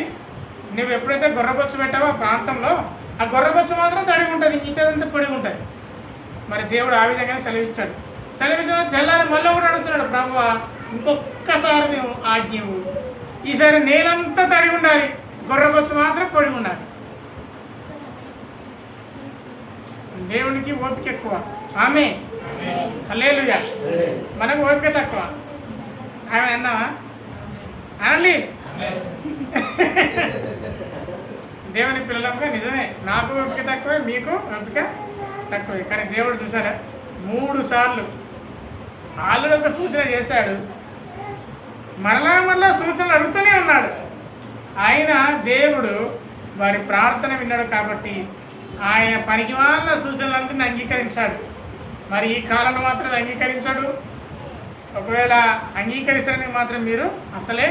నువ్వు ఎప్పుడైతే గొర్రెబొచ్చు పెట్టావో ఆ ప్రాంతంలో ఆ గొర్రెబొచ్చు మాత్రం తడిగా ఉంటుంది, మిగతాదంతా పొడిగా ఉంటుంది. మరి దేవుడు ఆ విధంగానే సెలవిస్తాడు. సెలవిచ్చిన తెల్లారి మళ్ళీ కూడా అడుగుతున్నాడు, ప్రభువా ఇంకొక్కసారి నువ్వు ఆజ్ఞవు, ఈసారి నేలంతా తడిగి ఉండాలి, గొర్రెబొచ్చు మాత్రం పొడిగి ఉండాలి. దేవునికి ఓపిక ఎక్కువ. ఆమె హల్లెలూయా. మనకు ఓపిక తక్కువ. ఆమె అన్నావా? అనండి. దేవుని పిల్లలంగా నిజమే, నాకు ఓపిక తక్కువే, మీకు ఓపిక తక్కువే. కానీ దేవుడు చూసారా, 3 సార్లు ఆల్రెడీ ఒక సూచన చేశాడు, మరలా సూచనలు అడుగుతూనే ఉన్నాడు. ఆయన దేవుడు వారి ప్రార్థన విన్నాడు కాబట్టి ఆయన పనికి వాళ్ళ సూచనలన్నింటినీ అంగీకరించాడు. మరి ఈ కాలంలో మాత్రం అంగీకరించాడు. ఒకవేళ అంగీకరిస్తారని మాత్రం మీరు అసలే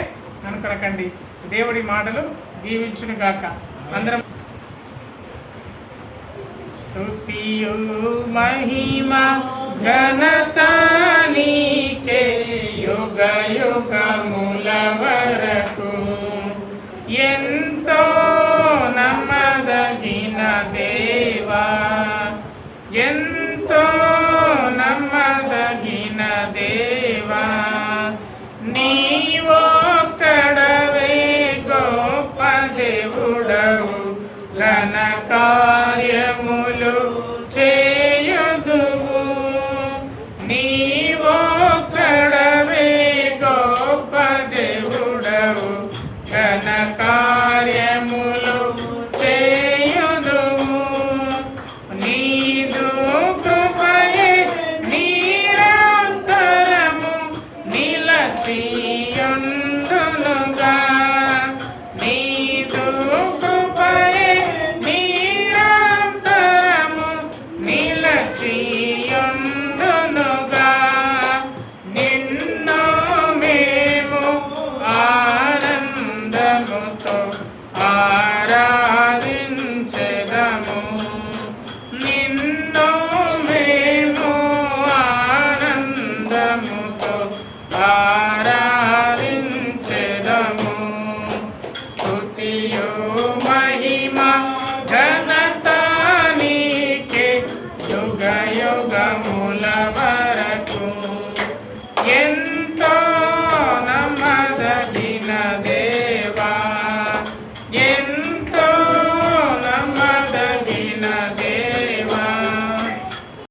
అనుకొనకండి. దేవుడి మాటలు దీవించును గాక. అందరం స్తుతియు మహిమ ఘనత నీకే యుగ యుగముల వరకు. ఎంతో నమ్మదగిన దేవా, ఎంతో నమ్మదగిన దేవా, నీవొక్కడవే గొప్ప దేవుడవు, ఘన కార్య